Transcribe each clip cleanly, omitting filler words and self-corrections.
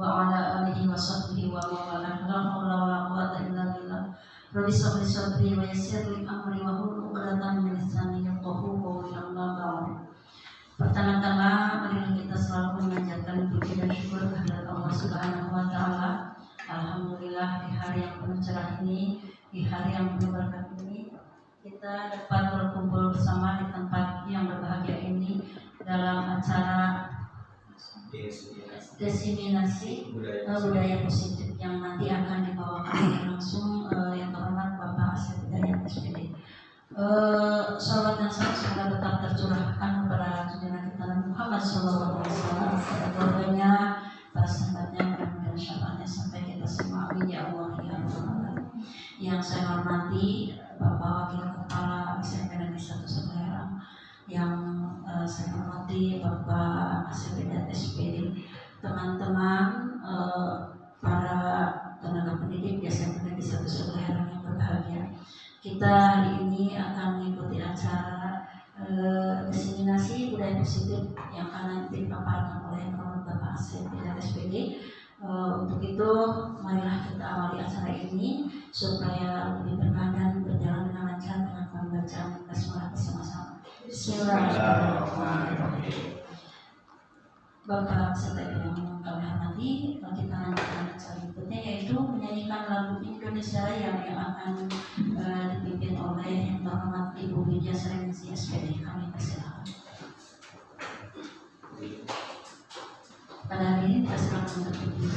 wa ala alihi wa sahbihi wa mawalah. La haula wa la quwwata illa billah. Rabbi shrah li sadri wa yassir li amri wa hlul 'uqdatam min lisani yafqahu qawli. Amma ba'du. Pertama-tama marilah kita selalu memanjatkan puji dan syukur kehadirat Allah Subhanahu wa taala. Alhamdulillah, di hari yang penuh cerah ini, di hari yang penuh berkat ini, kita dapat berkumpul bersama di tempat yang berbahagia ini dalam acara diseminasi budaya positif yang nanti akan dibawakan langsung yang terhormat Bapak Asep Hidayat SPD. Salawat dan salam semoga tetap tercurahkan kepada junjungan kita Nabi Muhammad SAW, kepada keluarganya, para sahabatnya, dan syafaatnya sampai kita semua. Amin ya Allah ya Allah. Yang saya hormati Bapak Wakil Kepala SMP Negeri 1 Semarang, yang saya hormati Bapak Asep Hidayat SPD, teman-teman para tenaga pendidik di SMP Negeri 1 Semarang yang berbahagia. Kita hari ini akan mengikuti acara diseminasi budaya positif yang akan nanti dipaparkan oleh Bapak Asep Hidayat SPD. Untuk itu, marilah kita awali acara ini supaya lebih berkah dan berjalan dengan lancar dengan pembacaan basmalah bersama-sama. Bismillahirrahmanirrahim. Bapak serta yang kami hormati, kita lanjutkan acara berikutnya, yaitu menyanyikan lagu Indonesia Raya yang akan dipimpin oleh yang terhormat Ibu Widya Serenisi SPD. Kami persilakan. Pada hari ini kita silakan untuk berdiri.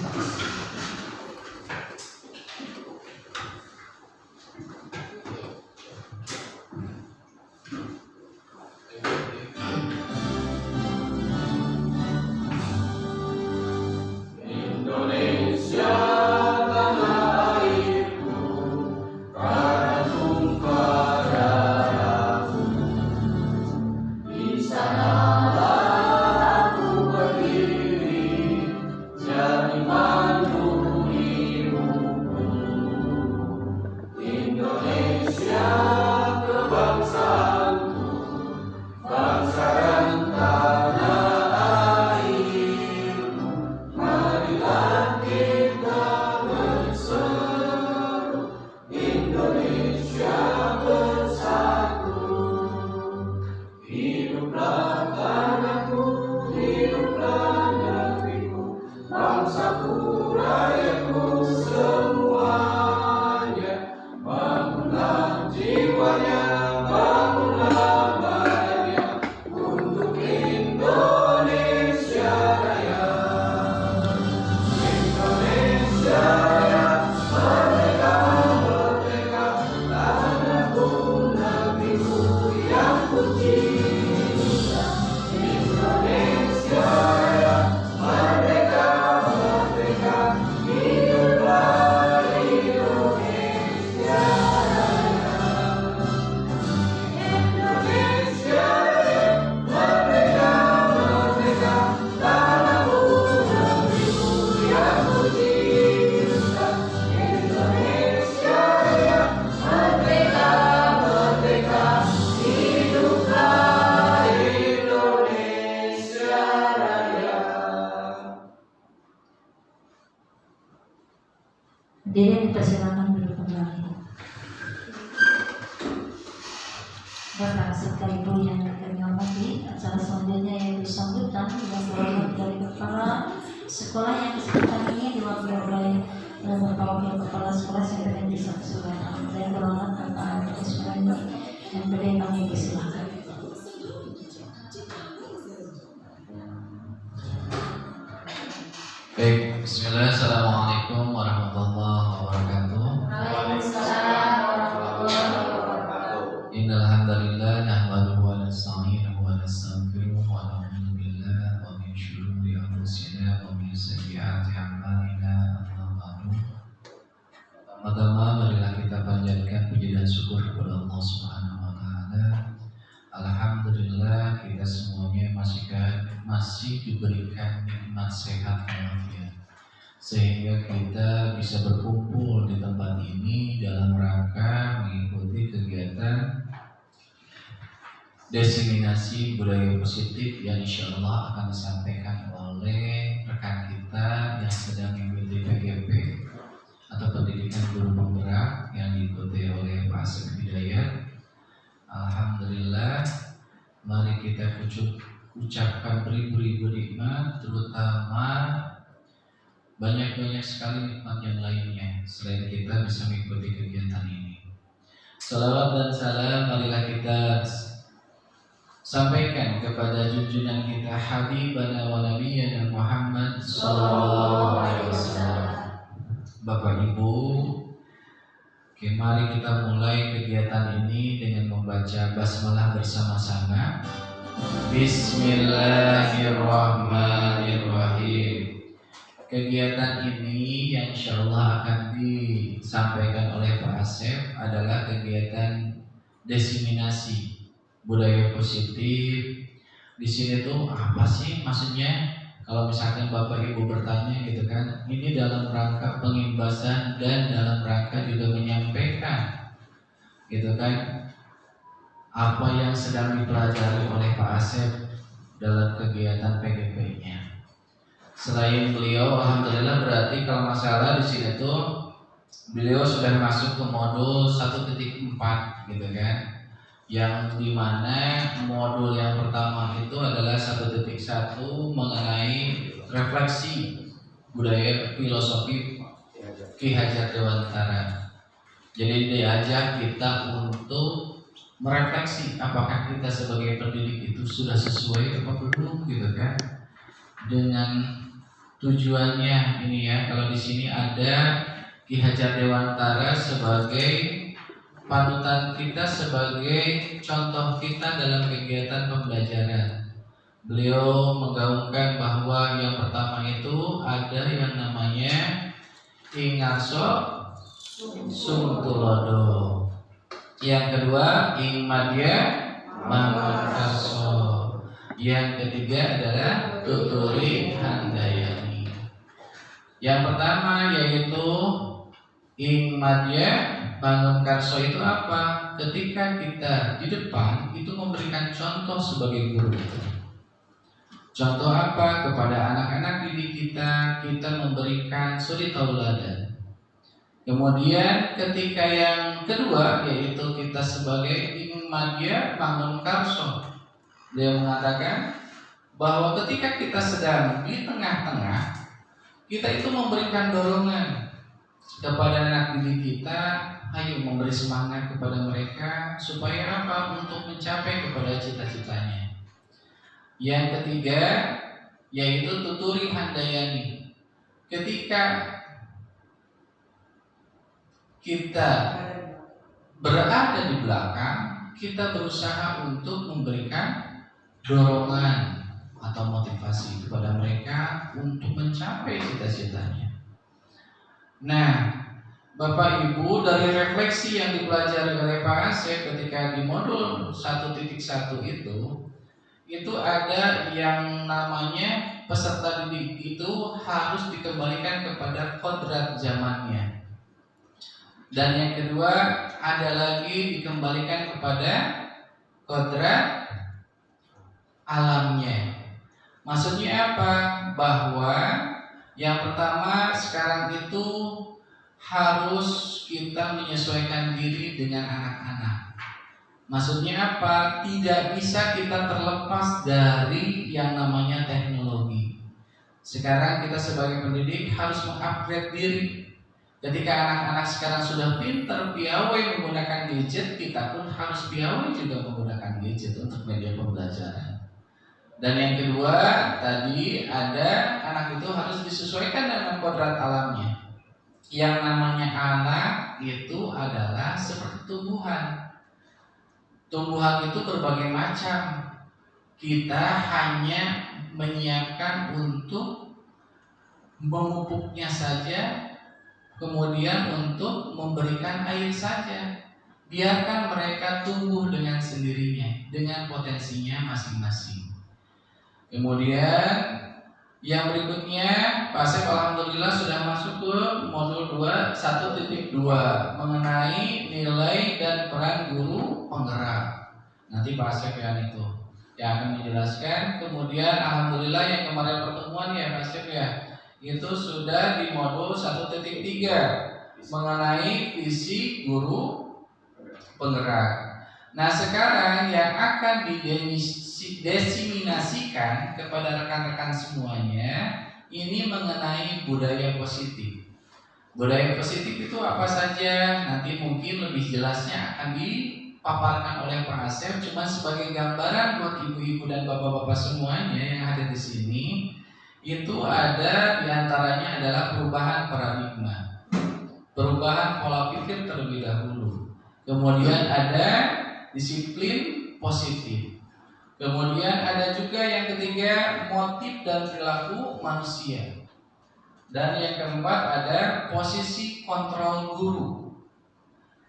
Dia dipersilakan duduk kembali. Bapak serta Ibu yang kami hormati, acara selanjutnya yaitu sambutan yang terhormat dari kepala sekolah yang kesempatan ini diwakili oleh Bapak Wakil Kepala Sekolah SMP Negeri 1 Semarang. Saya terhormat Bapak Ismail MPD, kami persilakan. Baik, bismillah, assalamualaikum warahmatullahi wabarakatuh. Waalaikumsalam warahmatullahi wabarakatuh. Innal hamdalillah nahmaduhu wa nasta'inuhu wa nastaghfiruh wa na'udzu billahi wa min shururi anfusina wa min sayyiati a'malina. Pertama-tama marilah kita panjatkan puji dan syukur kepada Allah Subhanahu wa taala. Alhamdulillah kita semuanya masih diberikan nikmat sehat walafiat, sehingga kita bisa berkumpul di tempat ini dalam rangka mengikuti kegiatan diseminasi budaya positif yang insya Allah akan disampaikan oleh rekan kita yang sedang beribu-ribu nikmat, terutama banyak-banyak sekali nikmat yang lainnya selain kita bisa mengikuti kegiatan ini. Salawat dan salam marilah kita sampaikan kepada junjungan kita Habibana wa Nabiyyana Muhammad sallallahu alaihi wasallam. Bapak Ibu, mari kita mulai kegiatan ini dengan membaca basmalah bersama-sama. Bismillahirrahmanirrahim. Kegiatan ini yang insyaallah akan disampaikan oleh Pak Asep adalah kegiatan diseminasi budaya positif. Di sini tuh apa sih maksudnya? Kalau misalkan Bapak Ibu bertanya gitu kan, ini dalam rangka pengimbasan dan dalam rangka juga menyampaikan gitu kan apa yang sedang dipelajari oleh Pak Asep dalam kegiatan PGP-nya. Selain beliau, alhamdulillah berarti kalau masalah di sini tuh beliau sudah masuk ke modul 1.4 gitu kan. Yang dimana modul yang pertama itu adalah 1.1 mengenai refleksi budaya filosofi Ki Hajar Dewantara. Jadi diajak kita untuk merefleksi apakah kita sebagai pendidik itu sudah sesuai apa belum gitu kan dengan tujuannya ini ya. Kalau di sini ada Ki Hajar Dewantara sebagai panutan kita, sebagai contoh kita dalam kegiatan pembelajaran. Beliau menggaungkan bahwa yang pertama itu ada yang namanya ingarso sumtulodo. Yang kedua ingmadya mangarso. Yang ketiga adalah tuturi handayani. Yang pertama yaitu ingmadya bangun karso itu apa? Ketika kita di depan itu memberikan contoh sebagai guru. Contoh apa? Kepada anak-anak didik kita memberikan suri tauladan. Kemudian ketika yang kedua yaitu kita sebagai ingmadya bangun karso. Dia mengatakan bahwa ketika kita sedang di tengah-tengah, kita itu memberikan dorongan kepada anak didik kita. Ayo memberi semangat kepada mereka supaya apa? Untuk mencapai kepada cita-citanya. Yang ketiga yaitu tuturi handayani. Ketika kita berada di belakang, kita berusaha untuk memberikan dorongan atau motivasi kepada mereka untuk mencapai cita-citanya. Nah, Bapak Ibu, dari refleksi yang dipelajari oleh Pak Asep ketika di modul 1.1 itu ada yang namanya peserta didik itu harus dikembalikan kepada kodrat zamannya. Dan yang kedua ada lagi dikembalikan kepada kodrat alamnya. Maksudnya apa? Bahwa yang pertama sekarang itu harus kita menyesuaikan diri dengan anak-anak. Maksudnya apa? Tidak bisa kita terlepas dari yang namanya teknologi. Sekarang kita sebagai pendidik harus mengupgrade diri. Ketika anak-anak sekarang sudah pintar, piawai menggunakan gadget, kita pun harus piawai juga menggunakan gadget untuk media pembelajaran. Dan yang kedua, tadi ada anak itu harus disesuaikan dengan kodrat alamnya. Yang namanya anak itu adalah seperti tumbuhan. Tumbuhan itu berbagai macam. Kita hanya menyiapkan untuk memupuknya saja, kemudian untuk memberikan air saja. Biarkan mereka tumbuh dengan sendirinya, dengan potensinya masing-masing. Kemudian yang berikutnya, Pak Asep alhamdulillah sudah masuk ke modul 1.2 mengenai nilai dan peran guru penggerak. Nanti Pak Asep yang akan menjelaskan. Kemudian alhamdulillah yang kemarin pertemuan ya Pak Asep ya, itu sudah di modul 1.3 mengenai visi guru penggerak. Nah sekarang yang akan desiminasikan kepada rekan-rekan semuanya ini mengenai budaya positif. Budaya positif itu apa saja? Nanti mungkin lebih jelasnya akan dipaparkan oleh Pak Asep. Cuma sebagai gambaran buat ibu-ibu dan bapak-bapak semuanya yang ada di sini, itu ada diantaranya adalah perubahan paradigma, perubahan pola pikir terlebih dahulu. Kemudian ada disiplin positif. Kemudian ada juga yang ketiga, motif dan perilaku manusia. Dan yang keempat ada posisi kontrol guru.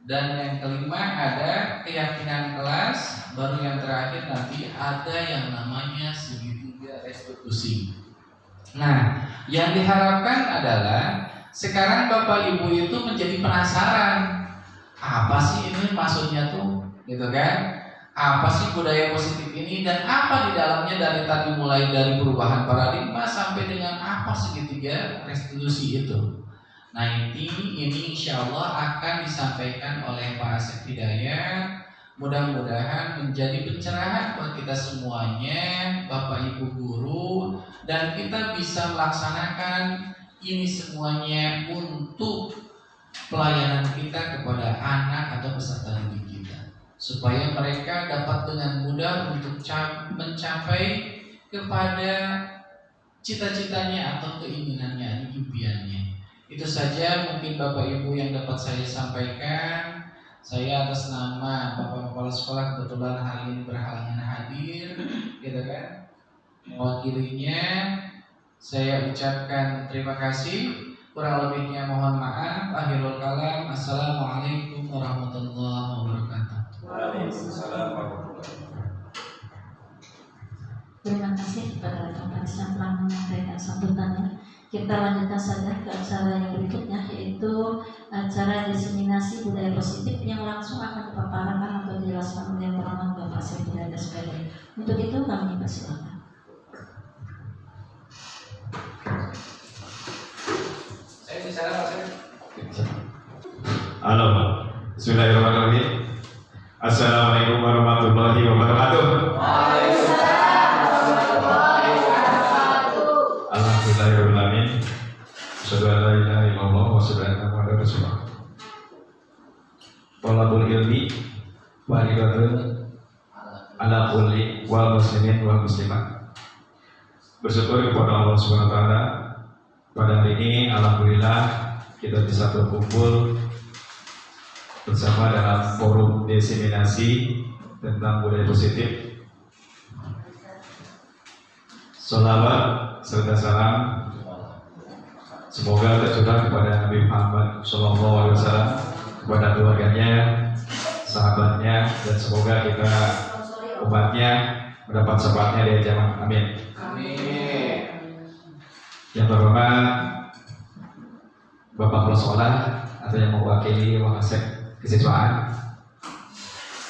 Dan yang kelima ada keyakinan kelas. Baru yang terakhir nanti ada yang namanya segitiga restitusi. Nah, yang diharapkan adalah sekarang Bapak Ibu itu menjadi penasaran, apa sih ini maksudnya tuh, gitu kan? Apa sih budaya positif ini dan apa di dalamnya dari tadi mulai dari perubahan paradigma sampai dengan apa segitiga restitusi itu. Nah ini insya Allah akan disampaikan oleh Pak Asep Hidayat. Mudah-mudahan menjadi pencerahan buat kita semuanya, Bapak Ibu guru, dan kita bisa melaksanakan ini semuanya untuk pelayanan kita kepada anak atau peserta didik kita, supaya mereka dapat dengan mudah untuk mencapai kepada cita-citanya atau keinginannya, impiannya. Itu saja mungkin Bapak Ibu yang dapat saya sampaikan. Saya atas nama Bapak Kepala Sekolah kebetulan hari ini berhalangan hadir, gitu kan? Mewakilinya saya ucapkan terima kasih. Kurang lebihnya mohon maaf. Akhirul kalam. Assalamualaikum warahmatullahi wabarakatuh. Waalaikumsalam warahmatullahi wabarakatuh. Terima kasih kepada rekan yang telah menyampaikan sambutannya. Kita lanjutkan saja ke acara yang berikutnya, yaitu acara diseminasi budaya positif yang langsung akan dipaparkan atau dijelaskan oleh Bapak Bapak Sekda SPD. Untuk itu kami persilakan. Saya bicara Pak Sek. Halo, bismillahirrahmanirrahim. Assalamualaikum warahmatullahi wabarakatuh. Alhamdulillahirrahmanirrahim. Asyhadu an la ilaha illallah wa asyhadu anna Muhammadar Rasulullah. Thalabul ilmi fariidatun ala kulli wal muslimin wal muslimat. Bersyukur kepada Allah Subhanahu wa taala, pada hari ini alhamdulillah kita bisa berkumpul bersama dalam forum diseminasi tentang budaya positif. Sholawat serta salam semoga tercurah kepada Nabi Muhammad SAW, kepada keluarganya, sahabatnya, dan semoga kita umatnya mendapat syafaatnya di zaman. Amin. Amin. Yang terhormat Bapak Kepala Sekolah atau yang mewakili Wakasek Kesiswaan,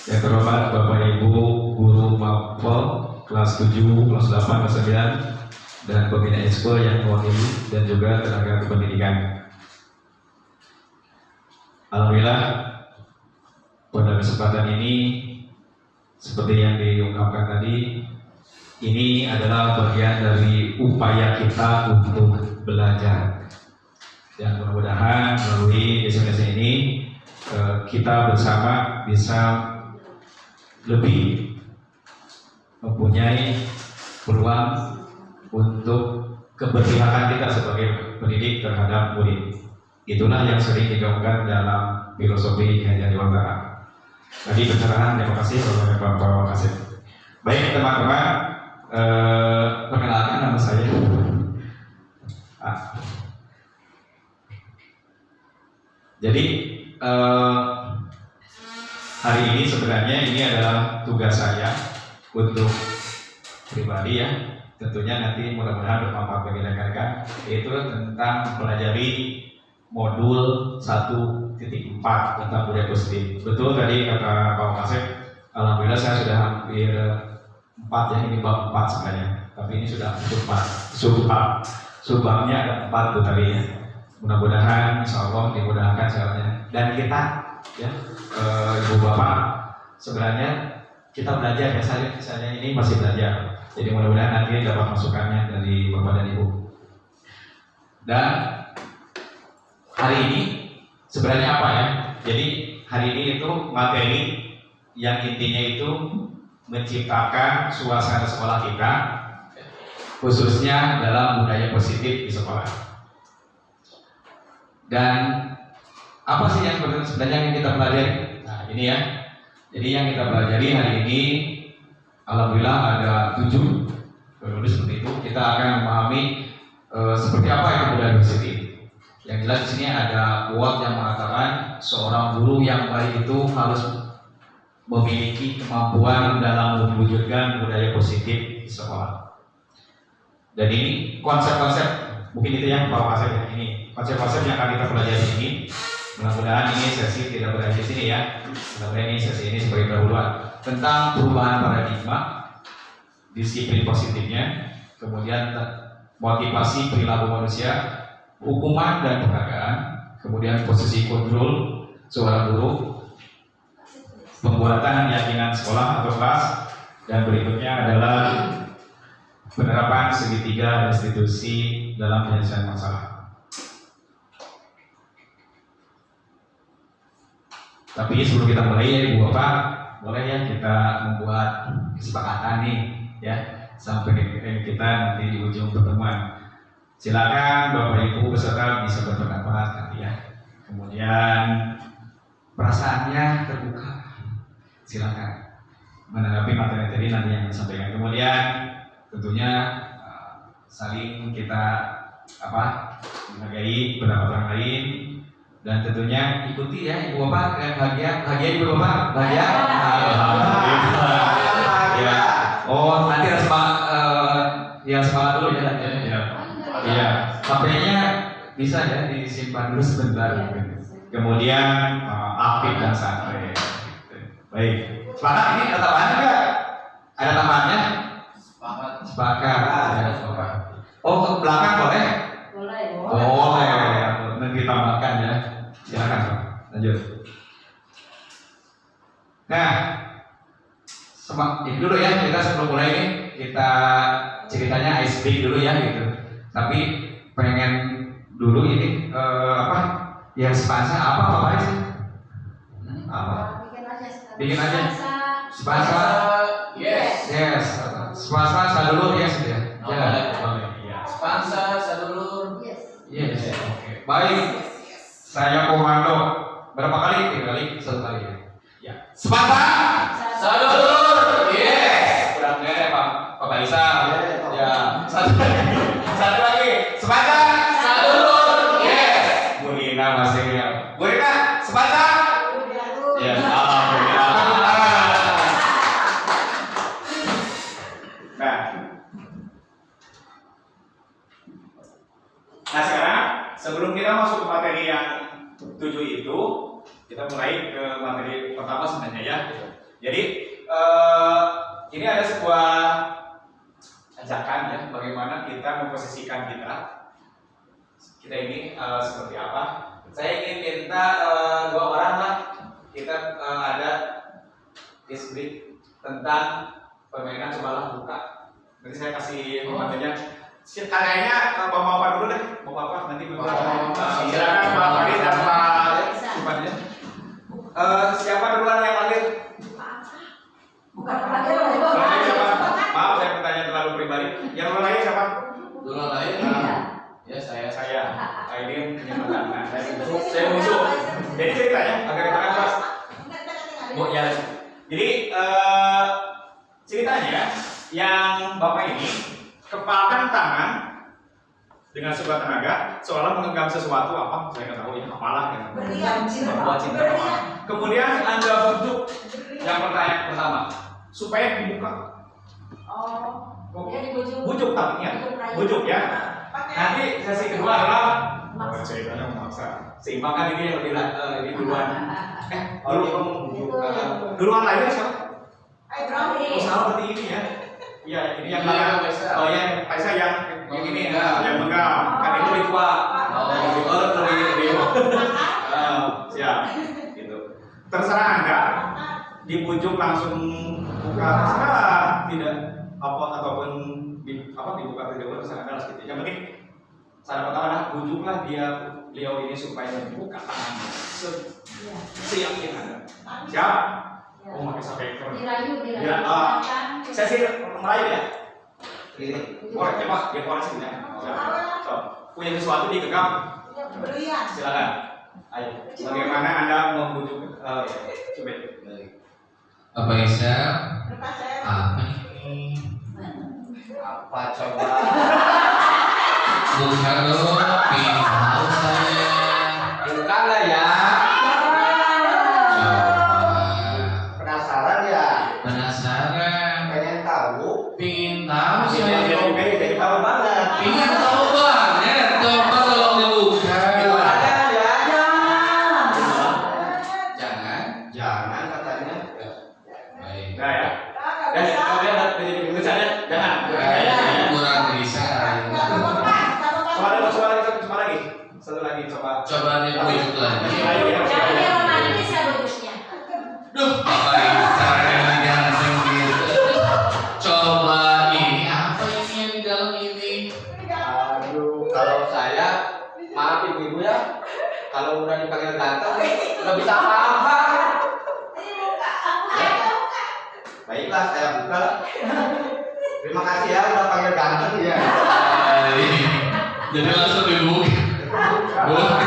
yang terhormat Bapak Ibu guru Mapol kelas 7, kelas 8, kelas 9, dan pembina ekskul yang mewakili dan juga tenaga kependidikan. Alhamdulillah pada kesempatan ini seperti yang diungkapkan tadi, ini adalah bagian dari upaya kita untuk belajar, dan mudah-mudahan melalui diseminasi ini kita bersama bisa lebih mempunyai peluang untuk keberpihakan kita sebagai pendidik terhadap murid. Itulah yang sering digaungkan dalam filosofi Hajar Dewantara. Tadi pencerahan, terima kasih oleh Bapak Wakasek. Baik teman-teman, perkenalkan nama saya. Jadi hari ini sebenarnya ini adalah tugas saya untuk pribadi ya, tentunya nanti mudah-mudahan bermanfaat bagi rekan-rekan, yaitu tentang mempelajari modul 1.4 tentang budaya positif. Betul tadi kata Pak Wakasek, alhamdulillah saya sudah hampir 4 ya, ini bab 4 sebenarnya, tapi ini sudah subbabnya ada 4 tuh tadi ya. Mudah-mudahan insya Allah dimudahkan segalanya, dan kita ya ibu bapak sebenarnya kita belajar ya, saya ini masih belajar. Jadi mudah-mudahan nanti dapat masukannya dari Bapak dan Ibu. Dan hari ini sebenarnya apa ya? Jadi hari ini itu materi yang intinya itu menciptakan suasana sekolah kita, khususnya dalam budaya positif di sekolah. Dan apa sih yang sebenarnya yang kita pelajari? Nah ini ya. Jadi yang kita pelajari hari ini, alhamdulillah ada 7 periode seperti itu. Kita akan memahami seperti apa itu budaya positif. Yang jelas di sini ada quote yang mengatakan seorang guru yang baik itu harus memiliki kemampuan dalam mewujudkan budaya positif di sekolah. Dan ini konsep-konsep, mungkin itu yang bawa saya ini konsep-konsep yang akan kita pelajari ini. Mudah-mudahan ini sesi tidak berakhir di sini ya. Mudah-mudahan ini sesi ini sebagai pendahuluan tentang perubahan paradigma, disiplin positifnya, kemudian motivasi perilaku manusia, hukuman dan penghargaan, kemudian posisi kontrol seorang guru, pembuatan keyakinan sekolah atau kelas, dan berikutnya adalah penerapan segitiga institusi dalam penyelesaian masalah. Tapi sebelum kita mulai ya Ibu Bapak, boleh ya kita membuat kesepakatan nih ya sampai kita nanti di ujung pertemuan. Silakan Bapak Ibu peserta bisa berpendapat nanti ya. Kemudian perasaannya terbuka. Silakan menanggapi materi nanti yang disampaikan. Kemudian tentunya saling kita menghargai pendapat orang lain. Dan tentunya ikuti ya Ibu Bapak, bahagia Ibu Bapak, bahagia. Ya. Oh nanti harus semangat dulu ya. Iya. HP-nya bisa ya disimpan dulu sebentar. Kemudian aktif dan santai. Baik. Sepakat ini ada tambahan enggak? Ada tambahannya? Sepakat. Oh ke belakang boleh? Boleh. Nanti tambahkan ya. Silakan Pak, lanjut. Nah, ini dulu ya kita sebelum mulai ini kita ceritanya ice break dulu ya gitu. Tapi pengen dulu ini yang sepansa apa sih? Apa? Bikin aja. Sepansa. Yes. Sepansa sadulur yes ya. Ya. Sepansa sadulur yes. Oke. Baik. Saya komando. Berapa kali? 3 kali, 1 kali ya. Ya. Sepansa sadulur. Yes. Kurang deh Pak Isa. Ya. Satu lagi. Sepansa sadulur. Yes. Bu Nina masih ya. Bu Nina, sepansa. Ya. Alhamdulillah. Nah sekarang sebelum kita masuk ke materi yang 7 itu, kita mulai ke materi pertama sebenarnya ya. Jadi ini ada sebuah ajakan ya, bagaimana kita memposisikan kita ini seperti apa. Saya ingin minta 2 orang lah, kita ada display tentang permainan cobalah buka. Nanti saya kasih materinya. Kayaknya bapak dulu deh, bapak nanti silakan Pak Farid dan Pak Supatnya. Siapa duluan yang lahir? Bukan siapa? Maaf saya bertanya terlalu pribadi. Yang duluan lahir siapa? Duluan lahir? Ya saya. Ini penyematan. Nah, saya musuh. Jadi ceritanya agak katakan Mas. Bu ya. Jadi ceritanya yang bapak ini kepalkan tangan dengan sebuah tenaga seolah menggenggam sesuatu apa saya nggak tahu ya apalah ya membuat cinta. Kemudian Anda bujuk yang pertanyaan pertama supaya dibuka. Bujuk tapi ya bujuk ya. Nanti sesi kedua adalah ceritanya memaksa seimbangkan ini lebih ini duluan. Duluan lahir siapa? Oh salah berarti ini ya. Iya, ini yang belakang. Oh ya, Aisyah yang ini yang menggam. Kan itu lebih tua. Lebih. Siap. Gitu. Terserah Anda dibujuk langsung Buka terserah, tidak apa ataupun dibuka atau tidak terserah adalah gitu. Yang penting cara pertama bujuklah beliau ini supaya membuka tangannya seyakin Anda. Siap? Oh, pakai sampai Dirayu. Ya, saya sih merayu ya. Ini, korek ya Pak, dia korek sini ya. So, punya sesuatu digenggam. Silakan. Ayo, bagaimana Anda membujuk? Coba. Apa Isa? Apa ini? Apa coba? Buka dong, ingin tahu saya. Bukan lah ya. Penasaran ya? Penasaran, Pengen tahu? pingin tahu saya. Jadi tahu banget. Pingin tahu banget, coba tolong dibuka. Gimana ya? Jangan. Jangan katanya. Baik. Nah ya. Dan kemudian dari tulisannya jangan. Kurang bisa. Coba lagi. Satu lagi coba. Coba dibujuk lagi. Ayo ya. Jangan dia romantis ya bujuknya. Duh, apa Isa yang ganteng gitu? Coba ini apa ini yang di dalam ini? Aduh, kalau saya maaf ibu ya. Kalau udah dipanggil ganteng, nggak bisa apa-apa. Baiklah, saya buka. Terima kasih ya udah panggil ganteng ya. Jadi langsung dibuka. Buka.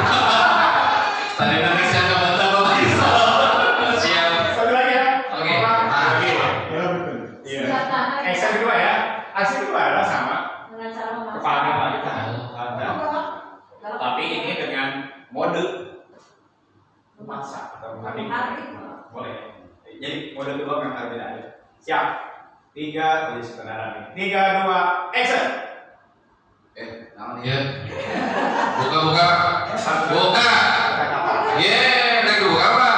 Tadi nanti saya nggak baca Bapak Isa. Siap. Satu lagi ya. Oke. Oke. Ya betul. Iya. Action kedua ya. Action kedua adalah sama. Dengan cara memasak. Kepala wanita ada. Tapi ini dengan mode memasak atau menghadirkan. Boleh. Jadi mode kedua kan berbeda. Siap. 3, tulis saudara nih. 3, 2, action. Naon Ya. Buka. Buka. Ye, udah dibuka apa?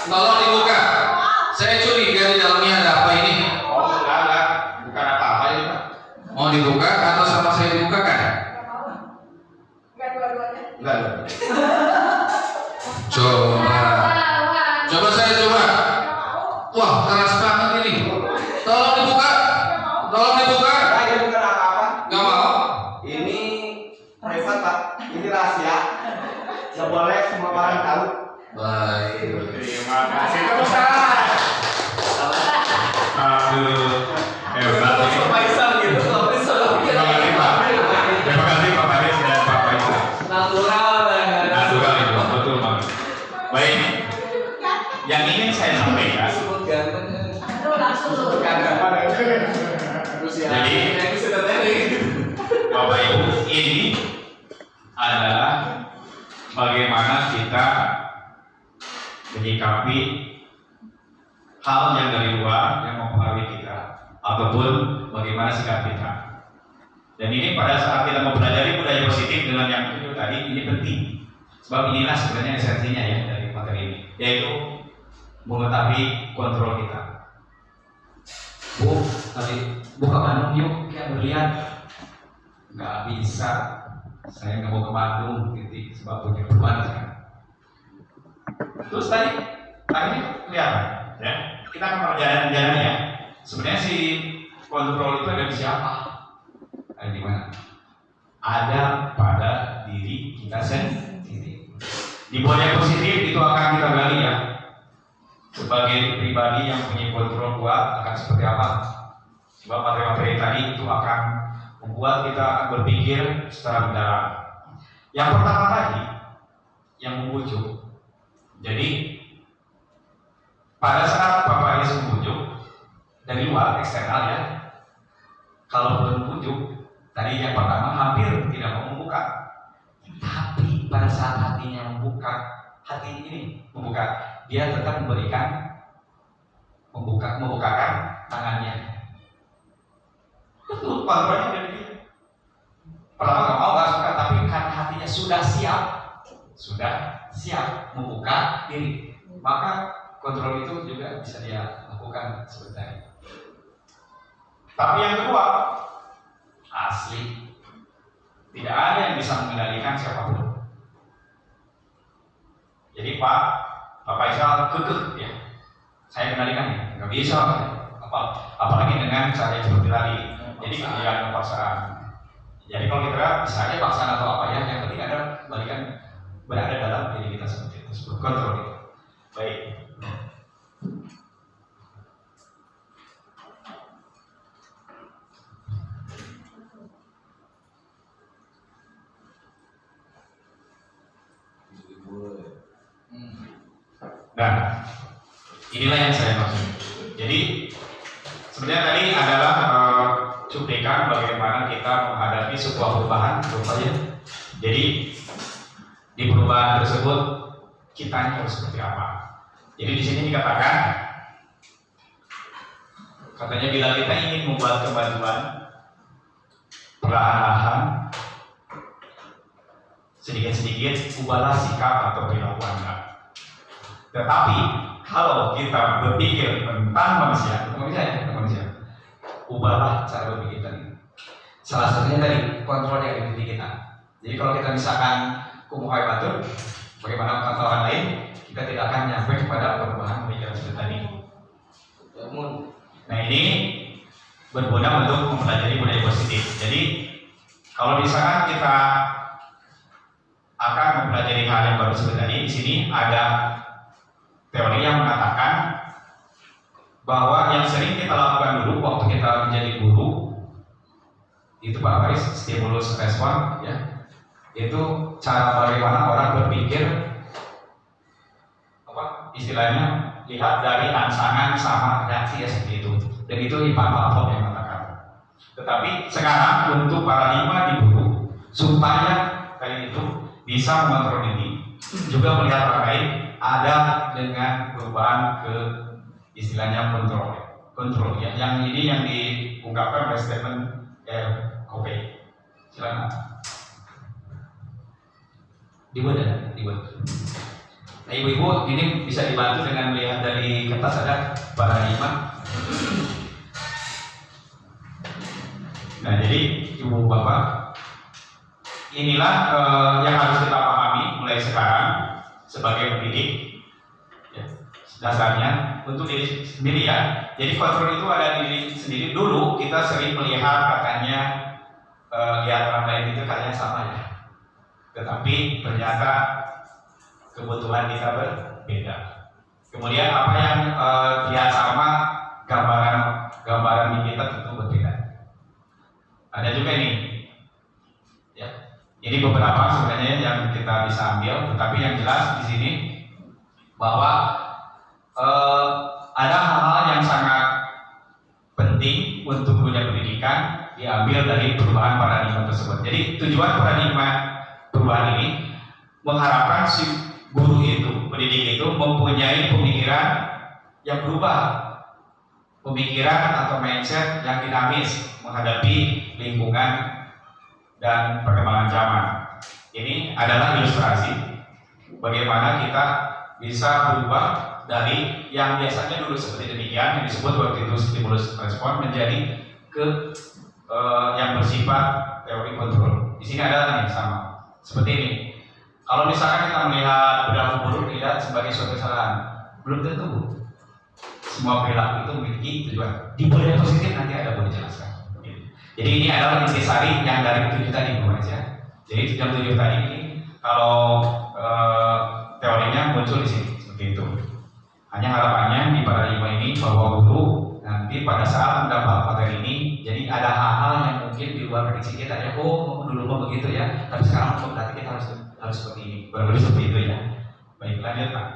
Tolong dibuka. Saya curiga di dalamnya ada apa ini? Oh, enggak. Bukan apa-apa ini, Pak. Mau dibuka atau sama saya dibukakan? Enggak. Coba saya coba. Wah, keras banget ini. Tolong dibuka. Ini bukan apa-apa. Gak mau. Ini privat Pak. Ini rahasia. Nggak boleh semua orang tahu. Baik. Terima kasih Pak Ustaz. Aduh, hebat ini. Pak Isam gitu. Terima kasih Pak. Terima kasih Pak Faris dan Pak Faisal. Natural banget. Natural itu, betul banget. Baik, yang ingin saya sampaikan. Sebut ganteng. Langsung. Jadi, Bapak Ibu, ini adalah bagaimana kita menyikapi hal yang dari luar yang mempengaruhi kita, ataupun bagaimana sikap kita. Dan ini pada saat kita mempelajari budaya positif dengan yang itu tadi, ini penting. Sebab inilah sebenarnya esensinya ya dari materi ini, yaitu mengetahui kontrol kita. Bu, tadi buka Bandung yuk, kita berlihat. Nggak bisa, saya nggak mau ke Bandung, titik, sebab punya beban sekarang. Terus tadi kelihatan, ya. Kita akan perjalanan ya. Sebenarnya si kontrol itu ada di siapa? Ada di mana? Ada pada diri kita sendiri. Di budaya positif itu akan kita gali ya. Sebagai pribadi yang punya kontrol kuat akan seperti apa? Sebab materi-materi tadi itu akan membuat kita akan berpikir secara mendalam. Yang pertama tadi, yang membujuk. Jadi pada saat Bapak Yesus membujuk dari luar eksternal ya, kalau membujuk tadi yang pertama hampir tidak mau membuka, tapi pada saat hatinya hati ini membuka, dia tetap membukakan tangannya. Betul, kontrolnya dari dia. Pertama nggak suka, tapi karena hatinya sudah siap membuka diri, maka kontrol itu juga bisa dia lakukan sebentar. Tapi yang kedua, asli tidak ada yang bisa mengendalikan siapapun. Jadi Pak Faisal kekeh ya, saya kendalikan ya, nggak bisa. apalagi dengan cara seperti tadi. Jadi kemudian paksaan. Jadi kalau kita bisa aja paksaan atau apa ya, yang penting ada balikan berada dalam diri kita seperti itu, kontrol itu. Baik. Nah, inilah yang saya maksud. Jadi sebenarnya tadi adalah cuplikan bagaimana kita menghadapi sebuah perubahan, rupanya. Jadi di perubahan tersebut kita harus seperti apa? Jadi di sini dikatakan, katanya bila kita ingin membuat kemajuan perlahan-lahan, sedikit-sedikit ubahlah sikap atau perilaku Anda. Tetapi kalau kita berpikir tentang manusia, ubahlah cara berpikir tadi. Salah satunya tadi kontrol yang ada di diri kita. Jadi kalau kita misalkan kumuhai batur, bagaimana kata orang lain, kita tidak akan nyampe kepada perubahan pemikiran seperti tadi. Nah ini berguna untuk mempelajari budaya positif. Jadi kalau misalkan kita akan mempelajari hal yang baru seperti tadi, di sini ada teori yang mengatakan bahwa yang sering kita lakukan dulu waktu kita menjadi guru itu Pak Faris, stimulus respon, ya, itu cara bagaimana orang berpikir, apa istilahnya, lihat dari rangsangan sama reaksi ya seperti itu. Dan itu Pak Pavlov yang mengatakan. Tetapi sekarang untuk paradigma di guru supaya kayak itu bisa mengontrol diri, juga melihat orang lain, ada dengan perubahan ke istilahnya kontrol ya. Yang ini yang diungkapkan oleh Stephen Covey. Silakan. Dibuat. Nah ibu-ibu ini bisa dibantu dengan melihat dari kertas ada paradigma. Nah jadi ibu bapak, inilah yang harus kita pahami mulai sekarang sebagai pendidik, ya, dasarnya untuk diri sendiri ya. Jadi kontrol itu ada di diri sendiri. Dulu kita sering melihat katanya lihat orang lain itu kayaknya sama ya, tetapi ternyata kebutuhan kita berbeda. Kemudian apa yang lihat sama, gambaran di kita tentu berbeda. Ada juga ini, ya. Ini beberapa sebenarnya yang kita bisa ambil, tetapi yang jelas di sini bahwa ada hal-hal yang sangat penting untuk dunia pendidikan diambil dari perubahan paradigma tersebut. Jadi tujuan paradigma perubahan ini mengharapkan si guru itu, pendidik itu mempunyai pemikiran yang berubah, pemikiran atau mindset yang dinamis menghadapi lingkungan dan perkembangan zaman. Ini adalah ilustrasi bagaimana kita bisa berubah dari yang biasanya dulu seperti demikian yang disebut waktu itu stimulus respon menjadi ke yang bersifat teori kontrol. Di sini ada nih sama seperti ini. Kalau misalkan kita melihat perilaku buruk tidak sebagai suatu kesalahan, belum tentu semua perilaku itu memiliki tujuan. Di budaya positif nanti ada boleh dijelaskan. Jadi ini adalah intisari yang dari 7 tadi ya. Jadi yang 7 tadi ini kalau teorinya muncul di sini seperti itu. Hanya harapannya di paradigma ini bahwa guru nanti pada saat mendapat materi ini, jadi ada hal-hal yang mungkin di luar prediksi kita ya. Oh dulu mau begitu ya, tapi sekarang berarti kita harus seperti ini. Barangkali seperti itu ya. Baik, lanjut Pak.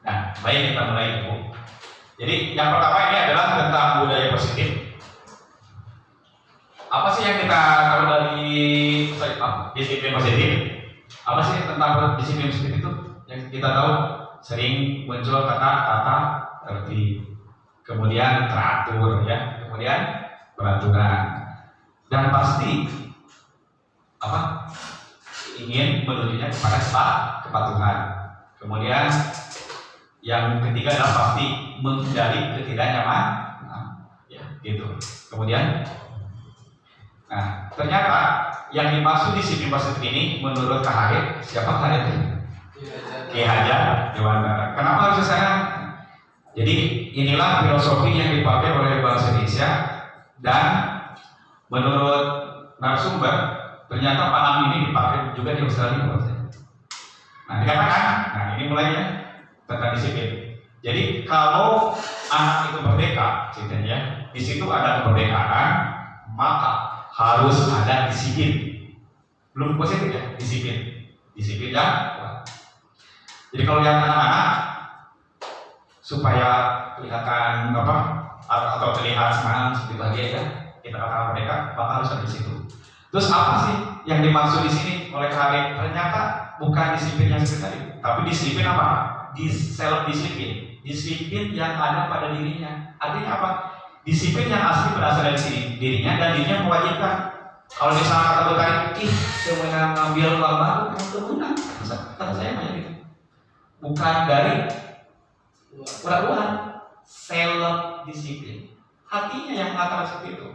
Nah, baik kita mulai dulu. Jadi yang pertama ini adalah tentang budaya positif. Apa sih yang kita tahu dari disiplin positif? Apa sih tentang disiplin positif itu? Yang kita tahu sering muncul kata tertib, kemudian teratur ya, kemudian peraturan, dan pasti apa? Ingin menujunya kepada kepatuhan. Kemudian yang ketiga adalah pasti menghindari ketidaknyamanan, ya gitu. Kemudian, nah ternyata yang dimaksud disiplin positif ini menurut Kak Harit, siapa Kak Harit? Ki Hajar Dewantara. Kenapa harus saya? Jadi inilah filosofi yang dipakai oleh bangsa Indonesia, dan menurut narasumber ternyata panam ini dipakai juga di Australia. Nah dikatakan, nah ini mulainya tentang disiplin. Jadi kalau anak itu merdeka, ceritanya di situ ada kemerdekaan, maka harus ada disiplin. Belum positif ya, disiplin ya. Jadi kalau yang anak-anak supaya kelihatan apa atau terlihat semangat seperti bahagia ya, kita katakan mereka, maka harus ada di situ. Terus apa sih yang dimaksud di sini oleh Harit? Ternyata bukan disiplin yang seperti tadi, tapi disiplin apa? Self disiplin, disiplin yang ada pada dirinya. Artinya apa? Disiplin yang asli berasal dari dirinya dan dirinya mewajibkan. Kalau misalnya kata tadi, saya mau ngambil uang baru, kamu menang. Kata saya banyak gitu. Bukan dari pura-pura, self disiplin. Hatinya yang mengatakan seperti itu.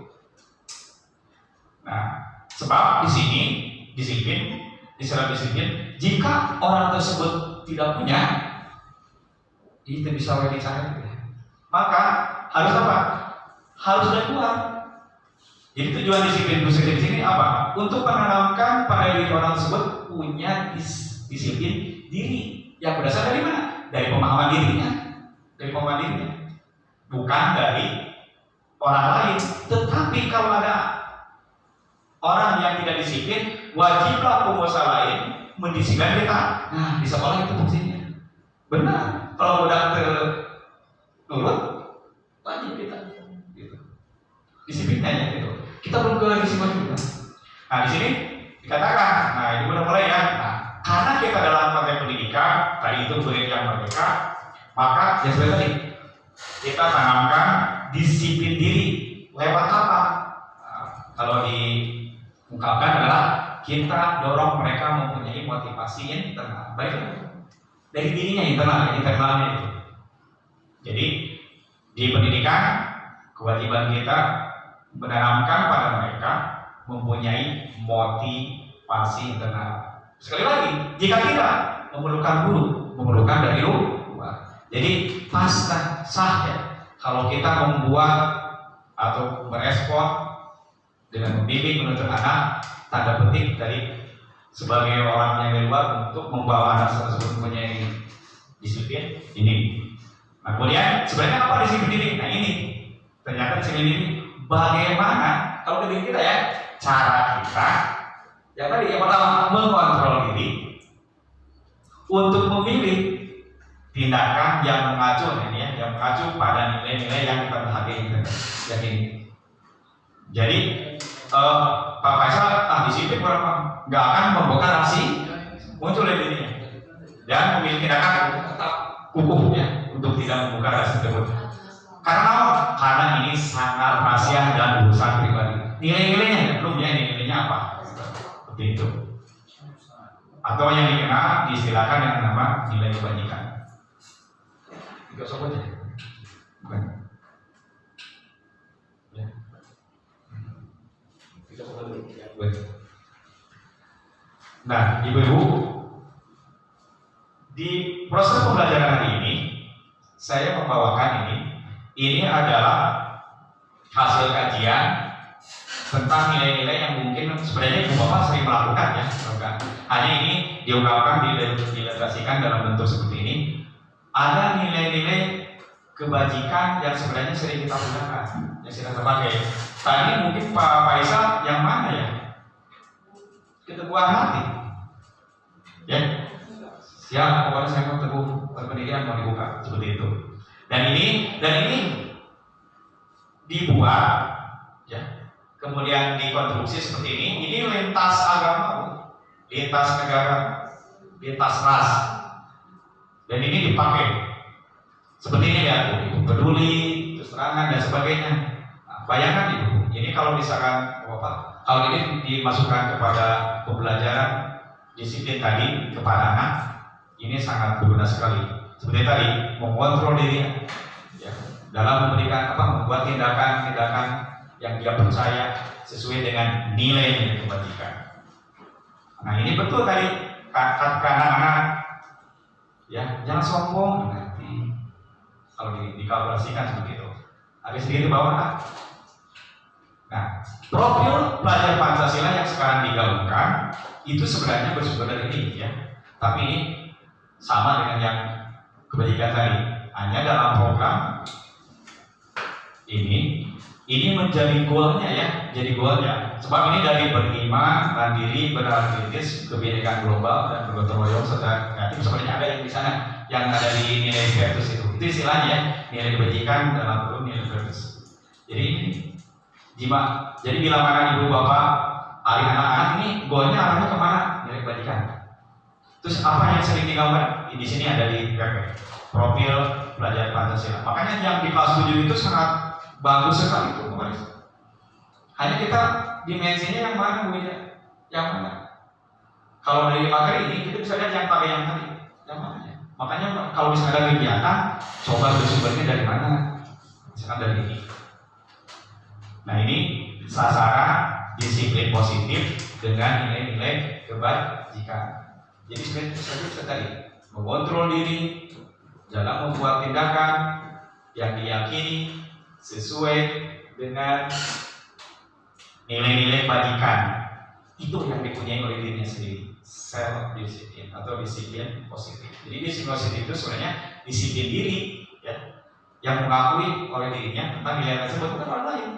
Nah, sebab di sini disiplin, self disiplin, jika orang tersebut tidak punya, itu bisa dicari. Maka harus apa? Harus dari luar. Jadi tujuan disiplin positif di sini apa? Untuk menanamkan pada diri orang tersebut punya disiplin diri. Yang berasal dari mana? Dari pemahaman dirinya. Bukan dari orang lain. Tetapi kalau ada orang yang tidak disiplin, wajiblah pengusaha lain mendisiplinkan kita. Nah, di sekolah itu fungsinya. Benar. Kalau udah nurut, wajib kita. Gitu. Disiplinnya ya gitu. Kita belum ke disiplin juga. Nah, di sini dikatakan, nah ini udah mulai ya. Nah, karena kita dalam konteks pendidikan, tadi itu murid yang merdeka, maka ya seperti tadi kita tanamkan disiplin diri lewat apa? Nah, kalau diungkapkan adalah kita dorong mereka mempunyai motivasi internal, baik dari dirinya internalnya itu. Jadi di pendidikan kewajiban kita menanamkan pada mereka mempunyai motivasi internal. Sekali lagi, jika tidak memerlukan guru, memerlukan dari luar. Jadi sah ya kalau kita membuat atau merespon dengan membimbing menuntut anak, tanda petik dari sebagai orang yang dari luar untuk membawa anak tersebut mempunyai disiplin ini. Nah, kemudian sebenarnya apa disiplin ini? Nah ini ternyata disiplin ini bagaimana kalau ke diri kita ya, cara kita yang tadi yang pertama mengontrol diri untuk memilih tindakan yang mengacu yang mengacu pada nilai-nilai yang kita yakini. Jadi Pak Faisal disiplin berapa? Nggak akan membuka rahasia muncul dari dirinya dan memiliki tindakan tetap kukuh ya untuk tidak membuka rahasia tersebut. Karena ini sangat rahasia dan urusan pribadi. Nilai-nilainya belum ya, nilainya apa? Seperti itu. Atau yang dikenal diistilahkan dengan nama nilai kebajikan. Tidak sobat ya? Bukan. Ya. Tidak sobat dulu. Nah, ibu-ibu, di proses pembelajaran hari ini saya membawakan ini adalah hasil kajian tentang nilai-nilai yang mungkin sebenarnya ibu bapak sering melakukan ya, hanya ini diungkapkan, diilustrasikan dalam bentuk seperti ini. Ada nilai-nilai kebajikan yang sebenarnya sering kita gunakan, yang sering kita pakai. Tadi mungkin Pak Faisal yang mana ya? Keteguhan hati, ya. Siap, pokoknya saya mau teguh pendidikan mau dibuka seperti itu. Dan ini dibuat, ya. Kemudian dikonstruksi seperti ini lintas agama, lintas negara, lintas ras, dan ini dipakai seperti ini ya, peduli, terus terangan dan sebagainya. Nah, bayangkan ini kalau misalkan kalau ini dimasukkan kepada pembelajaran disiplin tadi kepada anak, ini sangat berguna sekali. Seperti tadi, mengontrol diri ya, dalam memberikan membuat tindakan-tindakan yang dia percaya sesuai dengan nilai-nilai kebajikan. Nah ini betul tadi kata anak-anak, ya jangan sombong nanti kalau dikalkulasikan seperti itu. Ada sedikit bawah. Nah, profil pelajar Pancasila yang sekarang digabungkan itu sebenarnya bersumber dari ini ya. Tapi ini sama dengan yang kebajikan tadi. Hanya dalam program ini menjadi goalnya ya, jadi goalnya. Sebab ini dari beriman, mandiri, bernalar kritis, kebinekaan global dan bergotong royong serta kreatif. Sebenarnya ada yang di sana yang ada di nilai virtus itu. Itu istilahnya ya, nilai kebajikan dalam kurung nilai virtus. Jadi jadi bila mana ibu bapak hari anak-anak ini goalnya arahnya kemana? Nilai kebajikan. Terus apa yang sering digambar? Di sini ada di profil pelajar Pancasila. Makanya yang di kelas 7 itu sangat bagus sekali itu. Hanya kita dimensinya yang mana Bu Ida? Yang mana? Kalau dari materi ini kita bisa lihat yang pakai yang tadi, yang mana ya? Makanya kalau misalnya ada kegiatan, coba bersumbernya dari mana? Misalkan dari ini. Nah ini sasaran disiplin positif dengan nilai-nilai kebajikan. Jadi sebenarnya tadi mengontrol diri dalam membuat tindakan yang diyakini sesuai dengan nilai-nilai kebajikan. Itu yang dipunyai oleh dirinya sendiri, self disiplin atau disiplin positif. Jadi disiplin positif itu sebenarnya disiplin diri ya, yang mengakui oleh dirinya tentang nilai tersebut bukan orang lain.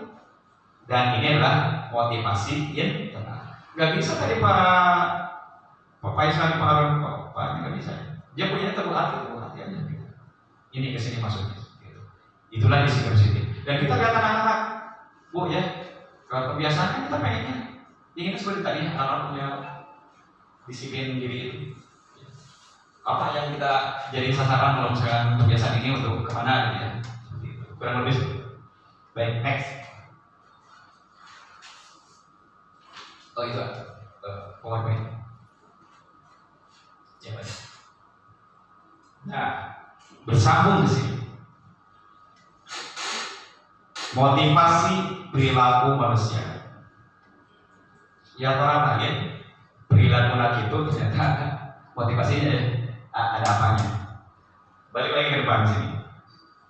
Dan ini adalah motivasi internal. Gak bisa tadi Pak Faisal Pak nggak bisa. Dia punya teguh hati aja. Gitu. Ini kesini masuknya. Gitu. Itulah disiplin positif. Dan kita lihat anak-anak, Bu ya, kalau kebiasaan kita pengennya ingin seperti tadi anak-anak punya disiplin diri itu. Apa yang kita jadi sasaran kalau misalkan kebiasaan ini untuk kemana gitu ya? Seperti itu. Kurang lebih. Baik, next. Oh itu PowerPoint. Nah, bersambung di sini. Motivasi perilaku manusia. Ya orang lain perilaku lagi itu ternyata motivasinya ada apanya. Balik lagi ke depan sini.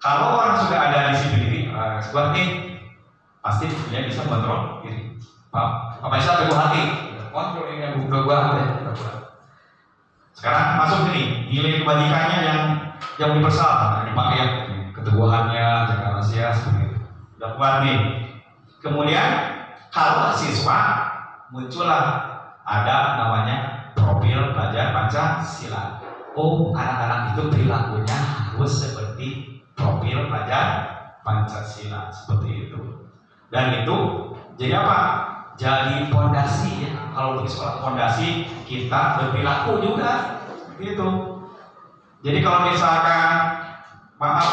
Kalau orang sudah ada disiplin diri, seperti pasti dia bisa kontrol diri. Apa bisa teguh hati? Kontrol ini yang buka Sekarang masuk ini nilai kebajikannya yang universal, dipakai ya, keteguhannya, jaga rahasia seperti itu. Udah kuat nih. Kemudian kalau siswa muncullah ada namanya profil pelajar Pancasila. Oh, anak-anak itu perilakunya harus seperti profil pelajar Pancasila seperti itu. Dan itu jadi apa? Jadi fondasi ya. Kalau untuk sekolah fondasi kita berperilaku juga gitu. Jadi kalau misalkan maaf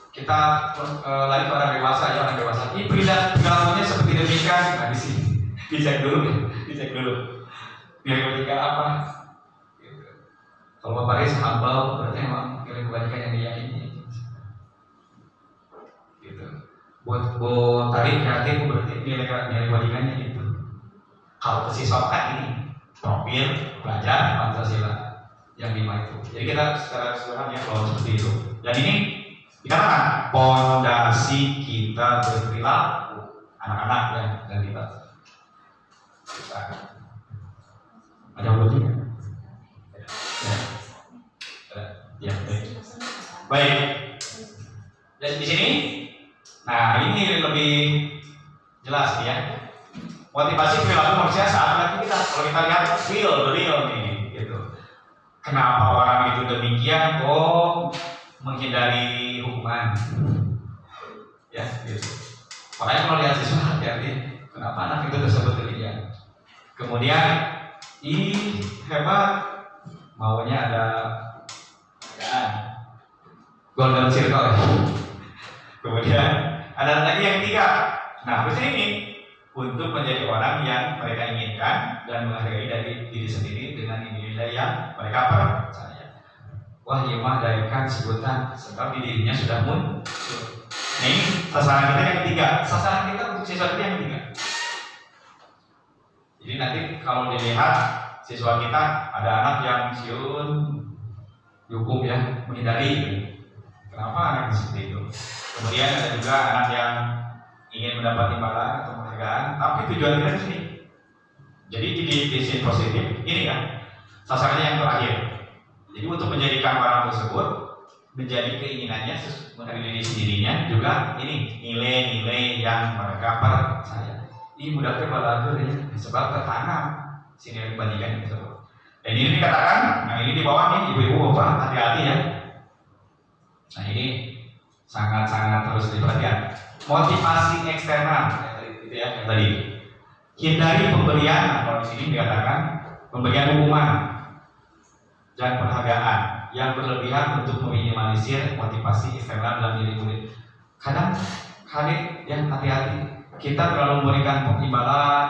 kita lagi ke orang dewasa ya, orang dewasa ini perilakunya seperti demikian. Nah di sini dicek dulu. Nilai kebajikan apa? Gitu. Kalau Bapak Riz hambal berarti memang nilai kebajikan yang diyakini. Gitu. Buat tarik kreatif berarti nilai kebajikannya itu. Kalau kesiswaan ini profil pelajar Pancasila yang 5 itu. Jadi kita secara keseluruhan ya kalau seperti itu. Dan ini dikatakan fondasi kita berperilaku anak-anak ya dan kita. Ada ulangnya? Ya, baik. Baik. Dan di sini, nah ini lebih jelas ya. Motivasi perilaku manusia saat beraktivitas. Kalau kita lihat real nih, gitu. Kenapa orang itu demikian? Oh, menghindari hukuman. Ya, gitu. Makanya kalau lihat siswa hati-hati. Kenapa anak itu tersebut demikian? Kemudian, hebat, maunya ada golden circle. Kemudian ada lagi yang 3. Nah, di sini untuk menjadi orang yang mereka inginkan dan menghargai dari diri sendiri dengan nilai yang mereka percaya. Wah, himah dari kan sebutan sebab di dirinya sudah muncul. Nah ini sasaran kita yang 3. Sasaran kita untuk siswa kita yang 3. Jadi nanti kalau dilihat siswa kita ada anak yang siun hukum ya, menghindari. Kenapa anak seperti itu? Kemudian ada juga anak yang ingin mendapat imbalan atau penghargaan, tapi tujuan kita di sini. Jadi di sisi positif ini kan sasarannya yang terakhir. Jadi untuk menjadikan orang tersebut menjadi keinginannya mengenai diri sendirinya juga ini nilai-nilai yang mereka percaya. Ini mudahnya balagur ya, sebab tertanam sini kebajikan tersebut. Dan ini dikatakan, nah ini di bawah nih ibu-ibu bapak hati-hati ya. Nah ini sangat-sangat harus diperhatikan. Motivasi eksternal itu ya yang tadi. Hindari pemberian, kalau di sini dikatakan pemberian hukuman dan penghargaan yang berlebihan untuk meminimalisir motivasi eksternal dalam diri murid. Kadang ya hati-hati, kita terlalu memberikan imbalan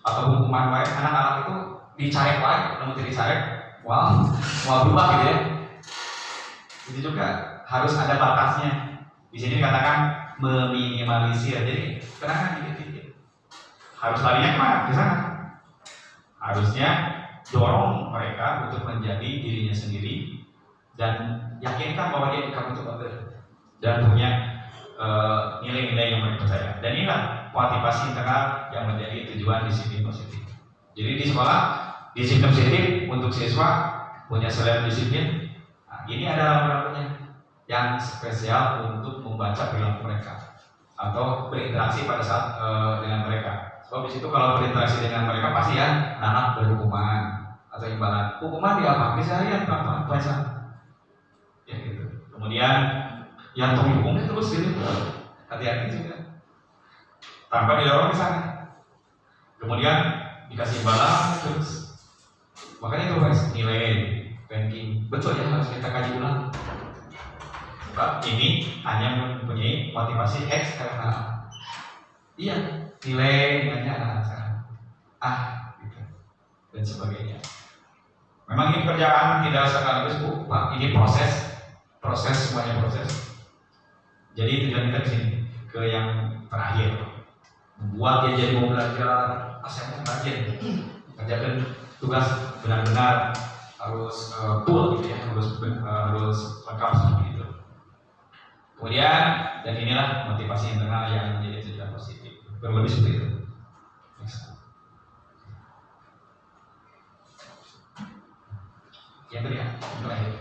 atau hukuman baik, anak-anak itu dicarek baik, namun tidak dicarek, wow, mau berubah gitu ya. Itu juga harus ada batasnya. Di sini dikatakan meminimalisir, jadi kenangan dikit-dikit. Harus larinya kemana? Ke sana. Harusnya dorong mereka untuk menjadi dirinya sendiri dan yakinkan bahwa dia kamu itu bagus dan punya nilai-nilai yang mereka percaya. Dan inilah motivasi internal yang menjadi tujuan disiplin positif. Jadi di sekolah disiplin positif untuk siswa punya selain disiplin. Nah, ini adalah beberapa yang spesial untuk membaca perilaku mereka atau berinteraksi pada saat dengan mereka. Sebab di situ kalau berinteraksi dengan mereka pasti ya anak berhukuman atau imbalan. Hukuman dia apa? Keseharian apa? Baca. Ya gitu. Kemudian yang hukumnya terus gitu. Hati-hati juga. Tanpa didorong ke sana. Kemudian dikasih imbalan terus. Makanya itu guys nilai ranking betul ya harus kita kaji ulang. Sebab ini hanya mempunyai motivasi eksternal. Iya. Nilainya anak-anak gitu dan sebagainya. Memang ini pekerjaan tidak sekaligus Pak, ini proses semuanya proses. Jadi tujuan kita di sini ke yang terakhir, membuat dia jadi mau belajar, saya mau rajin, kerjakan tugas benar-benar harus full gitu ya, harus lengkap seperti itu. Kemudian dan inilah motivasi internal yang menjadi tujuan positif. Berlebih seperti itu. Yang kedua, yang terakhir.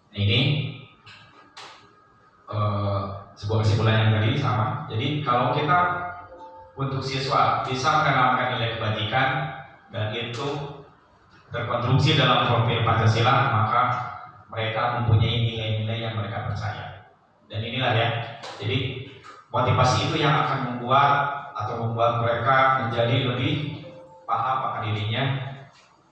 Nah, ini sebuah kesimpulan yang tadi sama. Jadi kalau kita untuk siswa bisa menanamkan nilai kebajikan dan itu terkonstruksi dalam profil Pancasila, maka mereka mempunyai nilai-nilai yang mereka percaya. Dan inilah ya, jadi motivasi itu yang akan membuat mereka menjadi lebih paham akan dirinya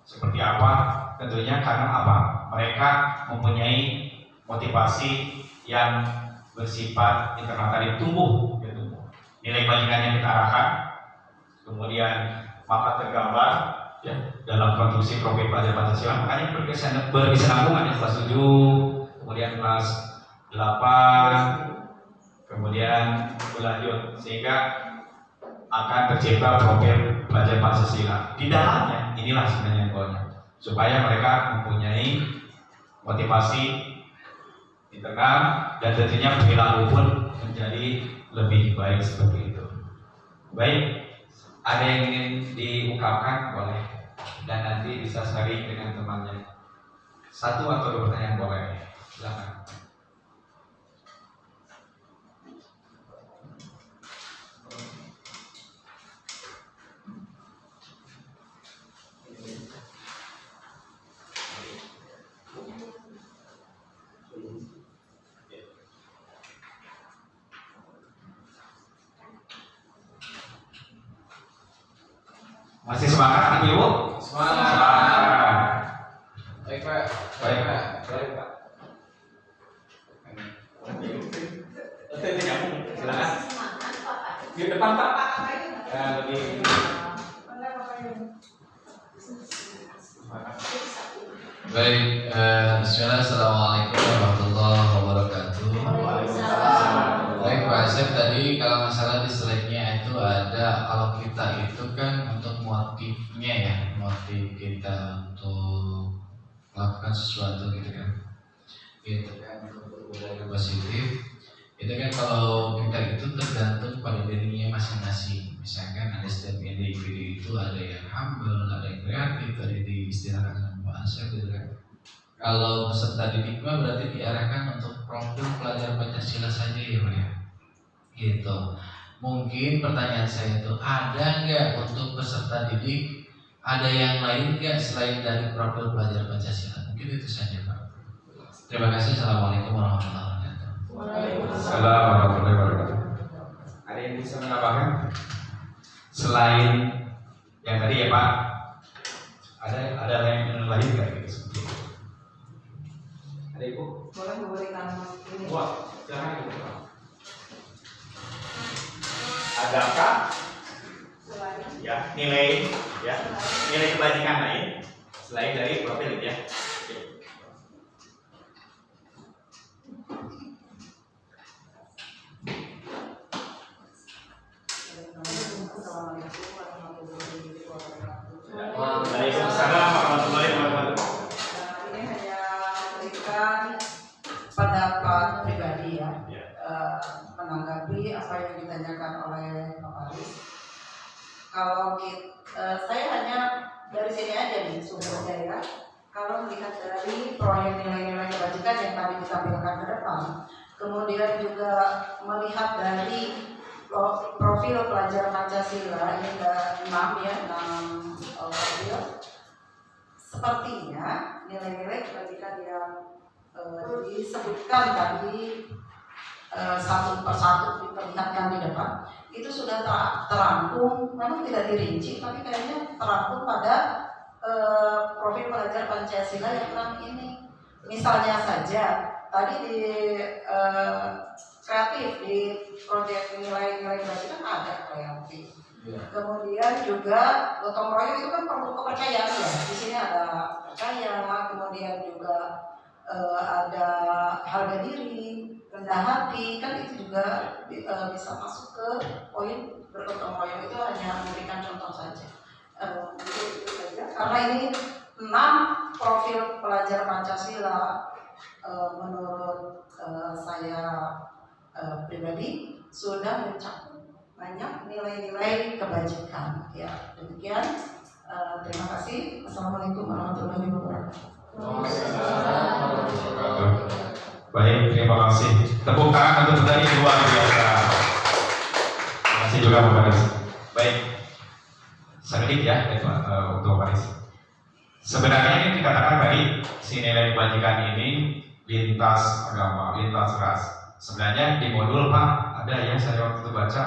seperti apa. Tentunya karena apa? Mereka mempunyai motivasi yang bersifat internal tadi tumbuh. Nilai kebajikan yang kita arahkan, kemudian maka tergambar ya dalam konstruksi profil pelajar Pancasila. Makanya berkesinambungan ya kelas 7, kemudian kelas 8, kemudian berlanjut sehingga akan tercipta profil pelajar Pancasila. Di dalamnya inilah sebenarnya goalnya, supaya mereka mempunyai motivasi internal dan tentunya perilaku pun menjadi lebih baik seperti itu. Baik, ada yang ingin diungkapkan boleh dan nanti bisa sharing dengan temannya. 1 atau 2 pertanyaan boleh. Silakan. Masih semangat Ibu? Semangat. Baik Pak. Baik Pak. Baik Pak. Silakan. Di depan Pak. Ya lebih. Baik, bismillah, assalamualaikum warahmatullahi wabarakatuh. Baik Pak Asep, tadi kalau masalah di slide-nya melakukan sesuatu gitu kan. Gitu kan, untuk budaya positif itu kan kalau kita itu tergantung pada dirinya masing-masing. Misalkan ada setiap individu itu ada yang humble, ada yang kreatif, tadi diistilahkan dengan Pak Asep gitu kan. Kalau peserta didik mah berarti diarahkan untuk profil pelajar Pancasila saja ya Pak ya. Gitu. Mungkin pertanyaan saya itu ada nggak untuk peserta didik ada yang lain nggak selain dari profil pelajar Pancasila? Mungkin itu saja Pak. Terima kasih. Assalamualaikum warahmatullahi wabarakatuh. Assalamualaikum warahmatullahi wabarakatuh. Ada yang bisa menambahkan? Selain yang tadi ya Pak, ada yang lain nggak gitu? Ada Ibu? Boleh memberikan ini. Wah, jangan Ibu. Adakah Selain ya nilai kebajikan lain selain dari profil itu ya? Assalamualaikum warahmatullahi wabarakatuh. Waalaikumsalam warahmatullahi wabarakatuh. Ini hanya memberikan pendapat pribadi ya, menanggapi apa yang ditanyakan oleh Pak Haris. Kalau saya hanya dari sini aja nih sumbernya ya. Kalau melihat dari proyek nilai-nilai kebajikan yang tadi ditampilkan ke depan, kemudian juga melihat dari profil pelajar Pancasila ini ada 6 ya, 6 profil. Sepertinya nilai-nilai kebajikan yang disebutkan tadi satu persatu diperlihatkan di depan itu sudah terangkum, memang tidak dirinci tapi kayaknya terangkum pada profil pelajar Pancasila yang 6 ini. Misalnya saja tadi di kreatif di proyek nilai-nilai kebajikan ada kreatif. Kemudian juga gotong royong itu kan perlu kepercayaan ya. Di sini ada percaya, kemudian juga ada harga diri, rendah hati, kan itu juga bisa masuk ke poin bergotong royong. Itu hanya memberikan contoh saja. Itu saja. Karena ini 6 profil pelajar Pancasila menurut saya pribadi sudah mencakup banyak nilai-nilai kebajikan. Ya, demikian. Terima kasih. Assalamualaikum warahmatullahi wabarakatuh. Baik, terima kasih. Tepuk tangan untuk tadi luar biasa. Terima kasih juga Pak Haris. Baik, sedikit ya untuk Pak Haris. Sebenarnya yang dikatakan tadi si nilai kebajikan ini lintas agama, lintas ras. Sebenarnya di modul Pak ada yang saya waktu itu baca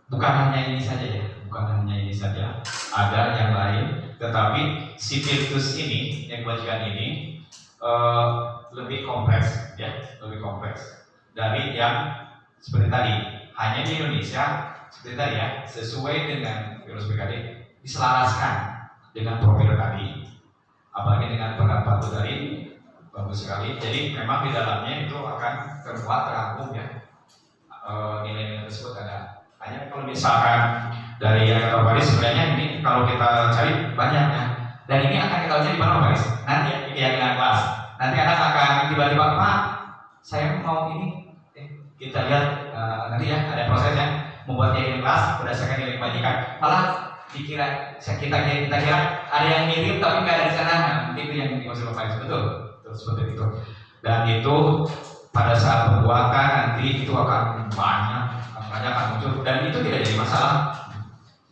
bukan hanya ini saja ya, bukan hanya ini saja, ada yang lain. Tetapi si virtus ini, yang kebajikan ini lebih kompleks ya, lebih kompleks dari yang seperti tadi. Hanya di Indonesia seperti tadi ya, sesuai dengan virus PKD diselaraskan dengan profil tadi, apalagi dengan pendapat tadi bagus sekali. Jadi memang di dalamnya itu akan terbuat terangkum ya, nilai-nilai tersebut ada. Hanya kalau misalkan dari yang kata Pak Haris, sebenarnya ini kalau kita cari banyak ya. Dan ini akan kita uji di mana Pak Haris? Nanti ya di kelas. Nanti anak akan tiba-tiba Pak, saya mau ini. Kita lihat nanti ya ada prosesnya membuat nilai kelas berdasarkan nilai kebajikan. Malah dikira kita kira ada yang mirip tapi nggak ada di sana. Nah, itu yang dimaksud Pak Haris, betul seperti itu. Dan itu pada saat pembuatan nanti itu akan banyak akan muncul dan itu tidak jadi masalah.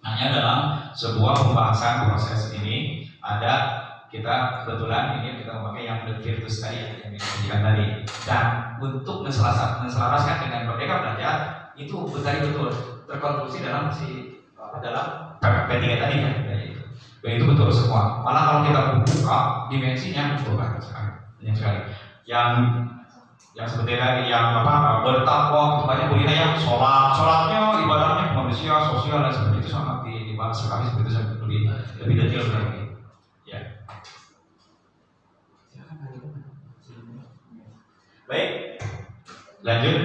Hanya dalam sebuah pembahasan proses ini ada kita kebetulan ini kita memakai yang virtus tadi yang disampaikan tadi, dan untuk menselaraskan dengan Merdeka Belajar itu betul terkonstruksi dalam dalam PPP 3 tadi ya. Dan itu betul semua. Malah kalau kita buka dimensinya betul banyak sekali. Yang seperti tadi yang bertakwa banyak berita yang sholatnya ibadahnya manusia sosial dan seperti itu sangat dibahas sekali, seperti itu sangat lebih detail lagi ya. Baik, lanjut.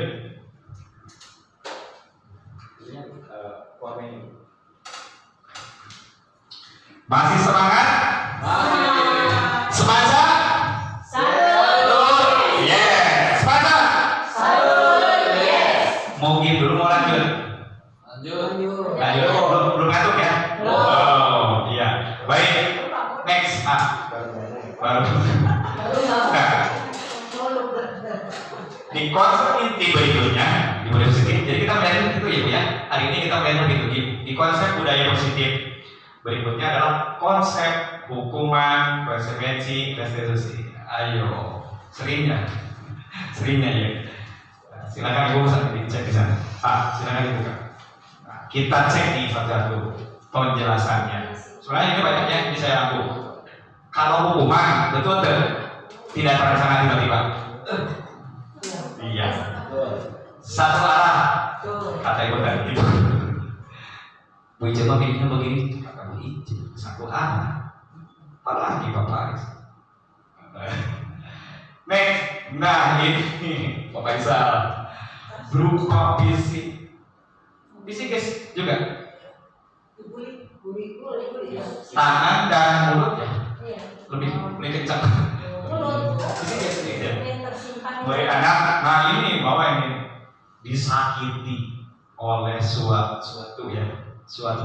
Masih semangat? Semangat. di konsep inti berikutnya di budaya positif. Jadi kita melihat itu ya Bu ya. Hari ini kita melihat begitu di konsep budaya positif berikutnya adalah konsep hukuman, konsekuensi, restitusi. Ayo, seringnya ya. Silakan Ibu sampai dicek di sana. Silakan dibuka. Nah, kita cek nih satu-satu penjelasannya. Soalnya ini banyak yang bisa aku. Kalau hukuman betul tidak terencana tiba-tiba. Iya. Satu arah. Kata Ibu tadi. Bu Ica mah pilihnya begini. Kata Bu Ica satu arah. Apalagi Bapak. Nah ini Bapak Isal berupa bisik guys juga tangan dan mulut ya lebih kencang bisik guys ya mulai anak. Nah ini bahwa ini disakiti oleh suatu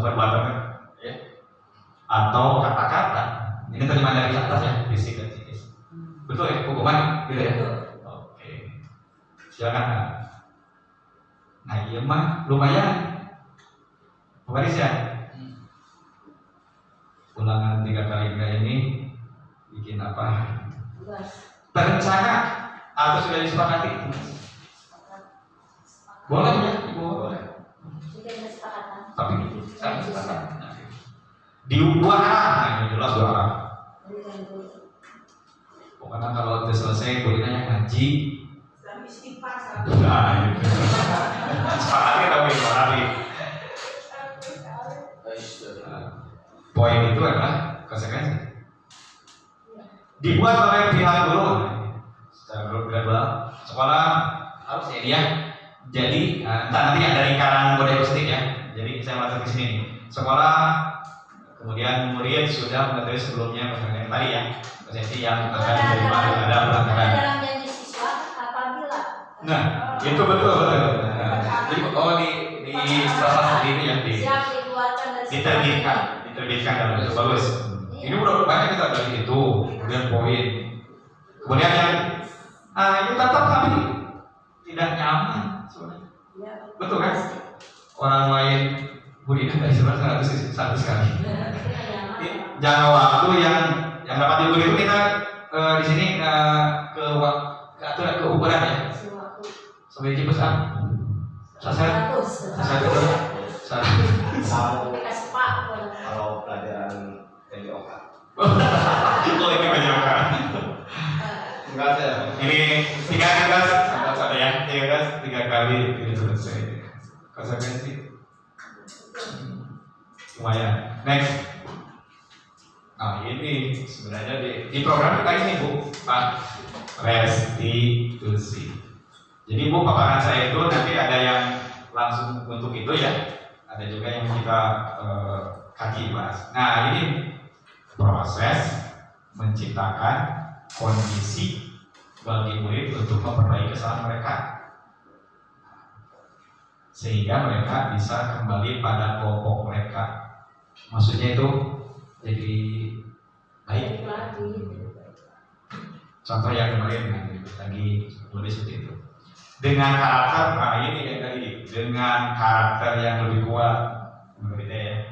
perbuatan ya atau kata-kata. Ini terjemahan dari atas ya, bisik dan guys. Betul ya, hukuman gitu ya? Oke. Silakan. Nah iya mah lumayan. Pewaris ya? Ulangan 3 kali ini bikin apa? Terencana atau sudah disepakati? Boleh ya? Boleh. Tapi saya sepakat. Diubah, nah ini jelas 2 arah. Pokoknya kalau udah selesai bolehnya ngaji. Nah, itu. Sepakati tapi sepakati. Poin itu adalah konsekuensi. Dibuat oleh pihak guru secara global sekolah harus ya. Jadi nanti ada lingkaran budaya positif ya. Jadi saya masuk ke sini nih. Sekolah kemudian murid sudah mengetahui sebelumnya yang tadi ya. Prosesi yang akan diterima ada pelanggaran. Nah, itu betul. Jadi di salah satu ini ya diterbitkan dalam bentuk bagus. Ini udah banyak kita dari itu, kemudian poin. Kemudian yang itu tetap kami tidak nyaman, betul kan? Orang lain budina dari sebelah 100 sekali. Jangka waktu yang dapat diukur itu kita di sini ke ukuran ya. Sampai jam besar. Kalau pelajaran TOK. Oh ini banyak kan? Enggak saya. Ini 3 kali ini selesai. Konsekuensi. Lumayan. Next. Nah ini sebenarnya di program kita ini Bu, Pak, restitusi. Jadi Bu, paparan saya itu nanti ada yang langsung untuk itu ya, ada juga yang kita kaji bahas. Nah ini proses menciptakan kondisi bagi murid untuk memperbaiki kesalahan mereka, sehingga mereka bisa kembali pada pokok mereka. Maksudnya itu jadi baik. Contoh yang kemarin lagi tulis seperti itu. Dengan karakter, nah ini yang tadi, dengan karakter yang lebih kuat menurut kita ya.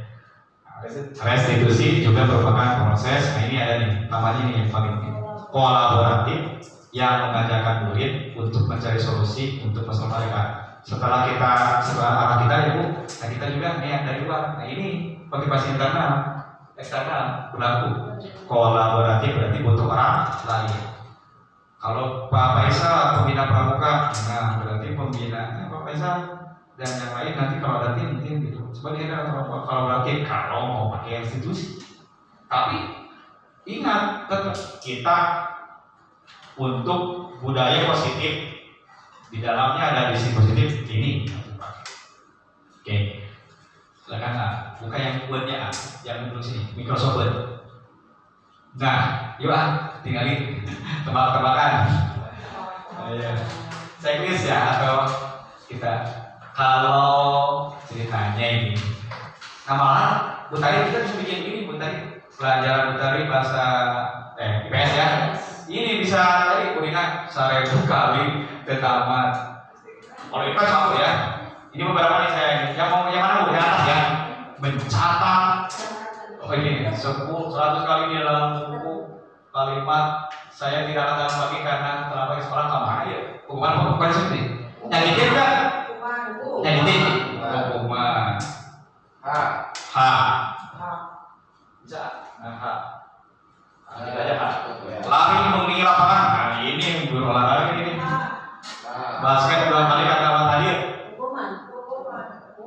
Restitusi juga merupakan proses. Nah ini ada nih, namanya ini yang paling kolaboratif yang mengajarkan murid untuk mencari solusi untuk masalah mereka. Setelah arah kita ya Bu, nah kita juga nih yang dari luar. Nah ini motivasi internal, eksternal berlaku. Kolaboratif berarti butuh orang lain. Kalau Pak Faisal pembina pramuka, nah berarti pembina Pak Faisal dan yang lain nanti kalau ada tim gitu. Sebenarnya kalau berarti kalau mau pakai institusi. Tapi ingat tetap kita untuk budaya positif di dalamnya ada visi positif ini. Oke, silakan buka yang buatnya yang dulu sini Microsoft Word. Nah, yuk tinggalin tebak-tebakan. Checklist ya atau kita kalau ceritanya ini. Nah malah Bu Tari kita bisa bikin ini Bu Tari pelajaran Bu Tari bahasa IPS ya. Ini bisa tadi kulina 1000 kali ke tamat. Kalau ini kan satu ya. Ini beberapa nih saya yang mau yang mana Bu? Yang atas ya. Mencatat. Oh ini 100 kali di dalam buku kalimat saya tidak akan dalam lagi karena terlambat ke sekolah lama ya. Bukan seperti. Yang itu kan? Yang itu hukuman. H. Bisa. Nah, H. Kita aja H. Lari mengelilingi lapangan. Nah ini berolahraga ini. Basket 2 kali kata lawan tadi.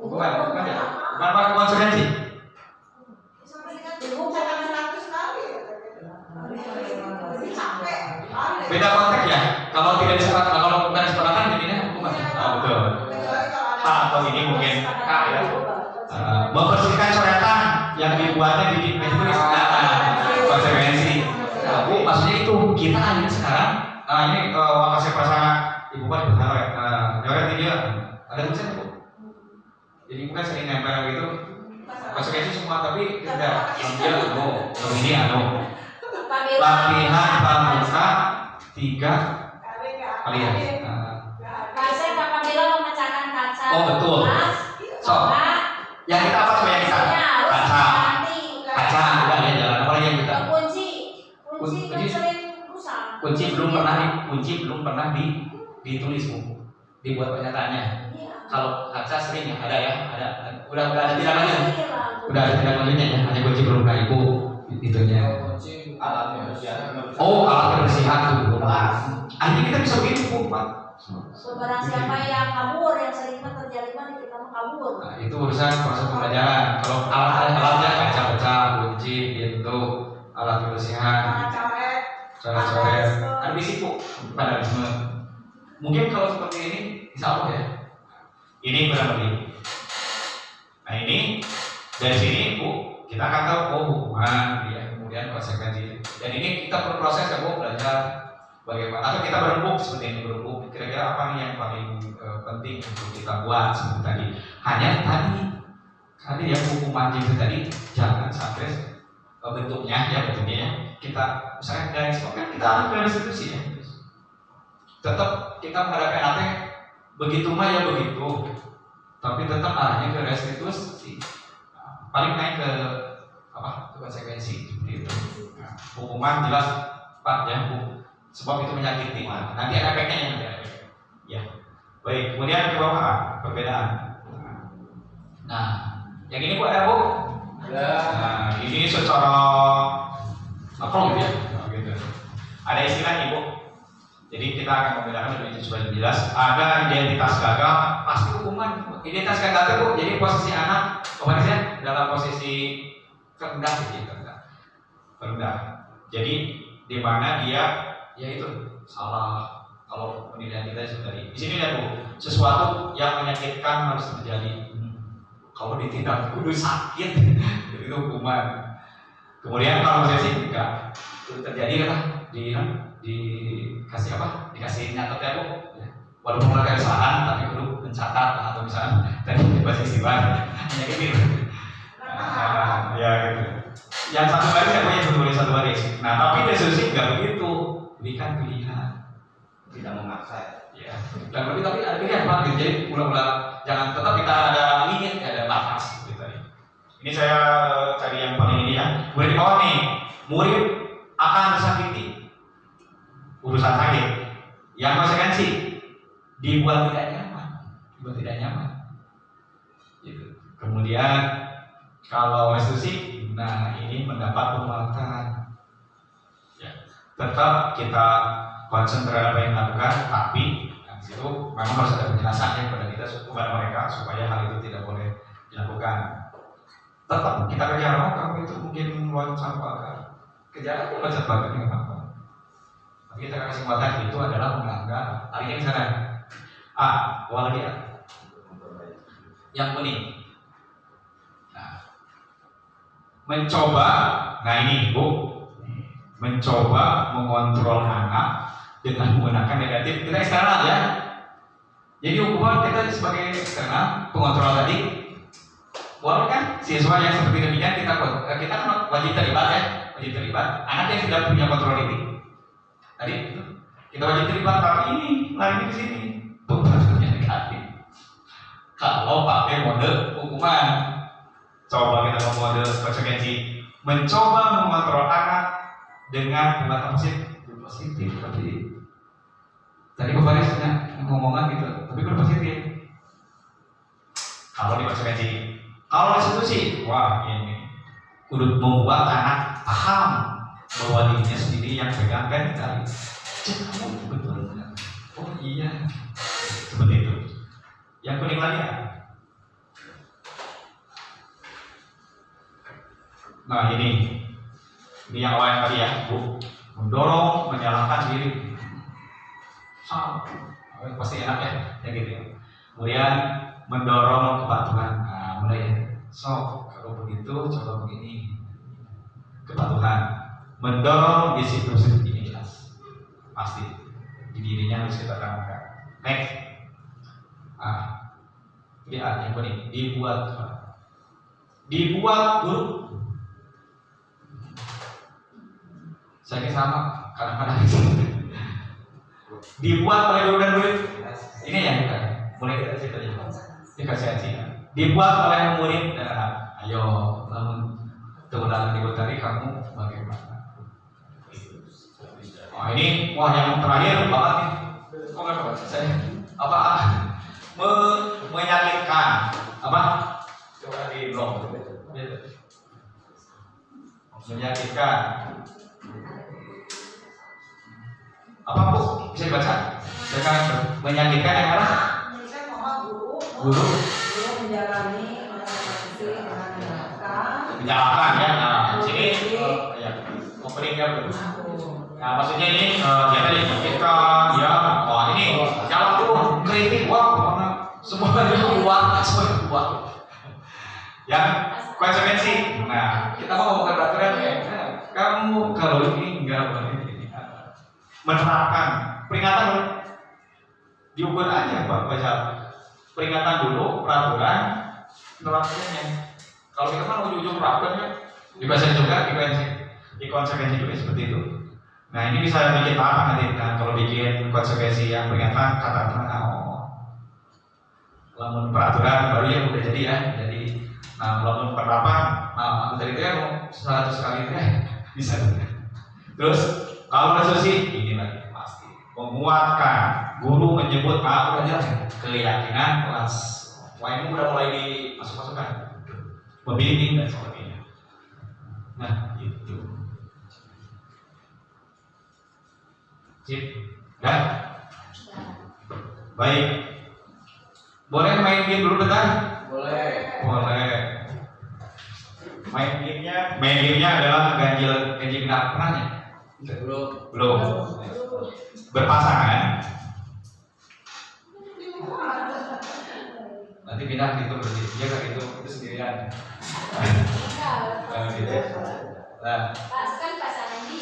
Bukan ya? Bukan apa konsekuensi? Beda konteks ya. Kalau tidak disepakati, kalau bukan disepakati jadinya hukuman. Oh betul. H atau ini mungkin K ya. Membersihkan coretan yang dibuatnya di tulis. Konsekuensi. Nah, Bu, maksudnya itu kita ini sekarang. Ini wakasih pasangan ibu kan benar ya. Coret ini ada tulisannya Bu. Jadi bukan sering nempel gitu. Konsekuensi semua tapi tidak. Ambil ini latihan pramuka 3 kali ya. Saya Bapak bilang memecahkan kaca. Oh betul. So, yang kita apa coba yang kita? Kaca juga ya jalan apa lagi yang kita? Kunci Kunci. kan sering rusak. Kunci belum pernah ditulis Bu. Dibuat pernyataannya. Kalau kaca sering ya ada ya, ada. Udah ada tidak lanjut. Udah ada tidak lanjutnya ya, hanya kunci belum pernah Ibu itunya. Alat kebersihan. Oh, alat kebersihan tuh. Akhirnya kita bisa begitu Bu, Pak. Barang siapa yang kabur, yang sering terjadi di kita mau kabur. Nah, itu urusan proses pembelajaran. Kalau alatnya kaca pecah, kunci, pintu, alat kebersihan, coret-coret, ada risiko vandalisme. Mungkin kalau seperti ini, insya Allah ya. Ini kurang lebih. Nah ini dari sini Bu, kita akan tahu hukuman, ya, kemudian konsekuensi. Dan ini kita berproses ya Bu, belajar bagaimana. Atau kita berembuk seperti ini, berembuk. Kira-kira apa nih yang paling penting untuk kita buat seperti tadi. Hanya tadi ya hukuman itu tadi jangan sampai bentuknya ya kita misalnya dari sekolah kita ambil restitusi ya. Tetap kita menghadapi anaknya begitu mah ya begitu, tapi tetap arahnya ke restitusi. Paling naik ke apa? Ke konsekuensi seperti itu. Nah, hukuman jelas Pak ya Bu, sebab itu menyakiti. Nanti ada efeknya yang ada. Ya. Baik, kemudian ke bawah perbedaan. Nah, yang ini Bu ada Bu? Ya. Nah, ini secara apa gitu ya? Nah, gitu. Ada istilah Ibu. Jadi kita akan membedakan lebih supaya jelas. Ada identitas gagal, pasti hukuman. Identitas gagal itu Bu, jadi posisi anak kemarin dalam posisi rendah gitu, rendah. Jadi di mana dia yaitu salah. Kalau penilaian kita seperti di sini lihat Bu, sesuatu yang menyakitkan harus terjadi. Kalau ditindak kudu sakit, itu hukuman. Kemudian kalau posisi enggak itu terjadi kan dikasih apa? Dikasih nyatet ya Bu. Walaupun mereka kesalahan, tapi perlu mencatat atau misalnya tadi bahasa istilah hanya gitu. Ya gitu. Yang satu baris saya punya tulis satu baris. Nah tapi restitusi nggak begitu, berikan pilihan, Tidak memaksa. ya. Dan tapi ada pilihan Pak. Jadi ulang-ulang jangan tetap kita ada limit, ada batas gitu tadi. Ini saya cari yang paling ini ya. Kemudian di bawah nih, murid akan disakiti, urusan sakit. Yang konsekuensi dibuat tidak nyaman, gitu. Kemudian kalau restitusi, nah ini mendapat penguatan. Ya, tetap kita konsentrasi apa yang dilakukan, tapi di situ memang harus ada penjelasannya kepada kita kepada mereka supaya hal itu tidak boleh dilakukan. Tetap kita kejar, kamu itu mungkin loncat pagar, kejar aja loncat pagar nggak apa-apa. Tapi kita kasih penguatan itu adalah melanggar. Tadi yang sana. Bawa lagi ya. Yang kuning. Nah, mencoba. Nah ini Bu, mencoba mengontrol anak dengan menggunakan negatif. Kita eksternal ya. Jadi hukuman kita sebagai eksternal pengontrol tadi. Walaupun kan siswa yang seperti demikian kita kan wajib terlibat ya, wajib terlibat. Anak yang tidak punya kontrol ini Tadi kita wajib terima, tapi ini larinya ke sini. Pembahasannya negatif. Kalau pakai mode hukuman, coba kita mau mode konsekuensi, mencoba mengontrol anak dengan pembatasan positif. Tadi Pak Faris ngomongan gitu, tapi berpositif. Kalau di konsekuensi, kalau institusi, wah ini kudu membuat anak paham bahwa dirinya sendiri yang pegang kendali. Kamu betul nggak? Oh iya, seperti itu. Yang kuning lagi ya. Nah ini yang lain tadi ya, Bu. Mendorong, menyalahkan diri. Salah, pasti enak ya gitu ya. Kemudian mendorong kepatuhan. Nah, mulai ya. So, kalau begitu coba begini. Kepatuhan, mendorong disiplin ini jelas. Pasti di dirinya harus kita tanamkan. Next. Yang penting dibuat guru. Saya sama kadang-kadang dibuat oleh guru dan murid. Ini yang kita mulai kita cerita dikasih aja. Dibuat oleh murid dan ayo namun kemudian dibuat dari kamu bagaimana? Oh ini yang terakhir banget nih. Kok nggak baca saya? Menyakitkan apa? Coba di blog. Menyakitkan. Apa Bu? Bisa dibaca? Silakan. Menyakitkan yang mana? Menyakitkan bahwa Guru menjalani masa dengan menyenangkan. menjalankan ya. Nah, sini ya openingnya belum. Nah, maksudnya ini ya tadi kita ya, wah ini jalan tuh kritik, wah semuanya kuat. Yang konsekuensi. Nah, kita mau ngomongin peraturan ya. Kamu kalau ini enggak boleh menerapkan peringatan diukur aja Pak baca peringatan dulu peraturan penerapannya. Kalau kita kan ujung-ujung peraturannya dibaca juga di konsekuensi juga seperti itu. Nah ini bisa bikin apa nanti kan kalau bikin konsekuensi yang peringatan kata-kata lamun peraturan baru yang udah jadi ya jadi lamun penerapan dari itu ya mau 100 kali bisa terus. Kalau resolusi ini lagi pasti menguatkan guru menyebut udah jelas keyakinan kelas. Wah ini udah mulai dimasuk-masukkan membimbing dan sebagainya. Nah itu sip dan baik. Boleh main game dulu bentar? Boleh. Main gamenya adalah ganjil genap pernah ya? Belum. Berpasangan. Nanti pindah gitu berarti dia kan itu sendirian. Nah,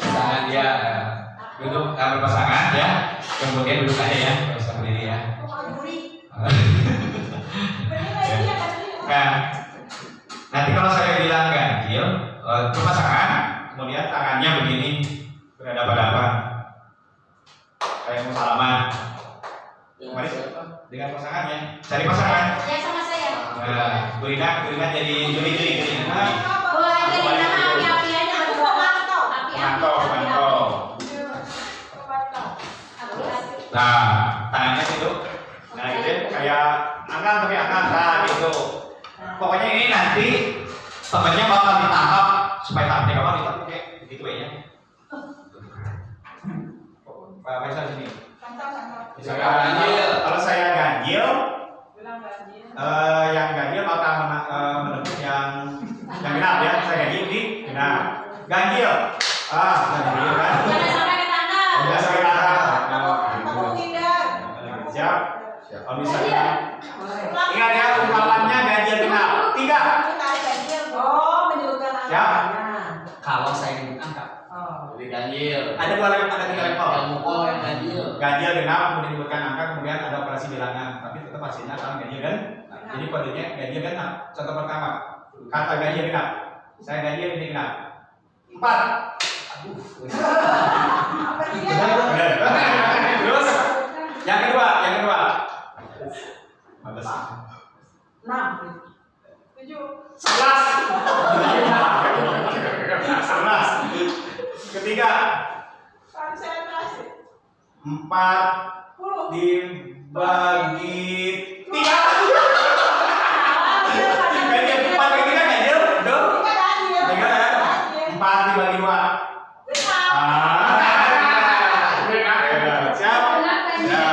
pasangan dia duduk berpasangan ya. Kemudian duduk aja ya, nggak usah berdiri ya. Nah, nanti kalau saya bilang ganjil berpasangan, kemudian tangannya begini. Berhadapan-hadapan kayak mau salaman. Mari dengan pasangannya, cari pasangan. Ya sama saya. Berikan jadi juri. Boleh jadi nama api-api aja berdua. Mantau. Nah, tangannya situ. Nah, gitu kayak angkat tapi angkat gitu. Pokoknya ini nanti temennya bakal ditangkap supaya tangannya kamu ditangkap kayak gitu ya. Pak Faisal sini. Misalkan ganjil, kalau saya ganjil, yang ganjil bakal menembus yang genap ya. Saya ganjil di genap. Ganjil, ganjil kan? Jangan sampai ke tangan. Jangan sampai ke tangan. Siap. Kalau misalnya, ingat ya ungkapannya ganjil genap. 3. Siap. Kalau saya diangkat. Jadi ganjil. Ada 3 level. Yang mukul yang ganjil. Ganjil genap, kemudian disebutkan angka, kemudian ada operasi bilangan. Tapi tetap hasilnya kan ganjil kan? Jadi kodenya ganjil genap. Contoh pertama, kata ganjil genap. Saya ganjil ini genap. 4. Terus yang kedua. 11. Ketiga. 4 dibagi 3. Ganjil 4 bagi 3 ganjil. Betul? 3 kan? 4 dibagi 2. Siap? Ya.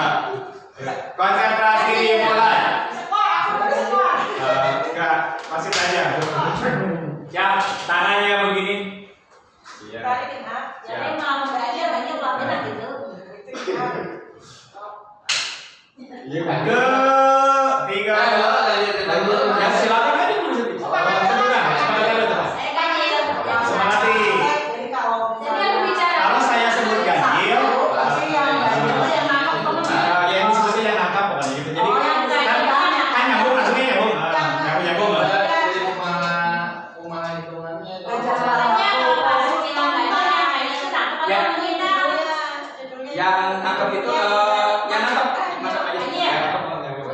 Konsentrasi dimulai. Enggak, masih tanya. Siap, tangannya begini. Iya. Jadi mau belajar banyak pelajaran gitu. Ketiga. Ya silakan aja dulu. Saya ganjil. Semati. Jadi kalau Jadi aku bicara. Kalau saya sebut ganjil, Yang nangkep kamu. yang disebutnya yang nangkap pokoknya gitu. Jadi kan nyambung langsungnya nyambung. Nyambung. Jadi umahan hitungannya. Soalnya kalau pas bilang ganjil kayaknya sudah Ya. kalau kita. Yang nangkap itu yang nangkap aja. Iya.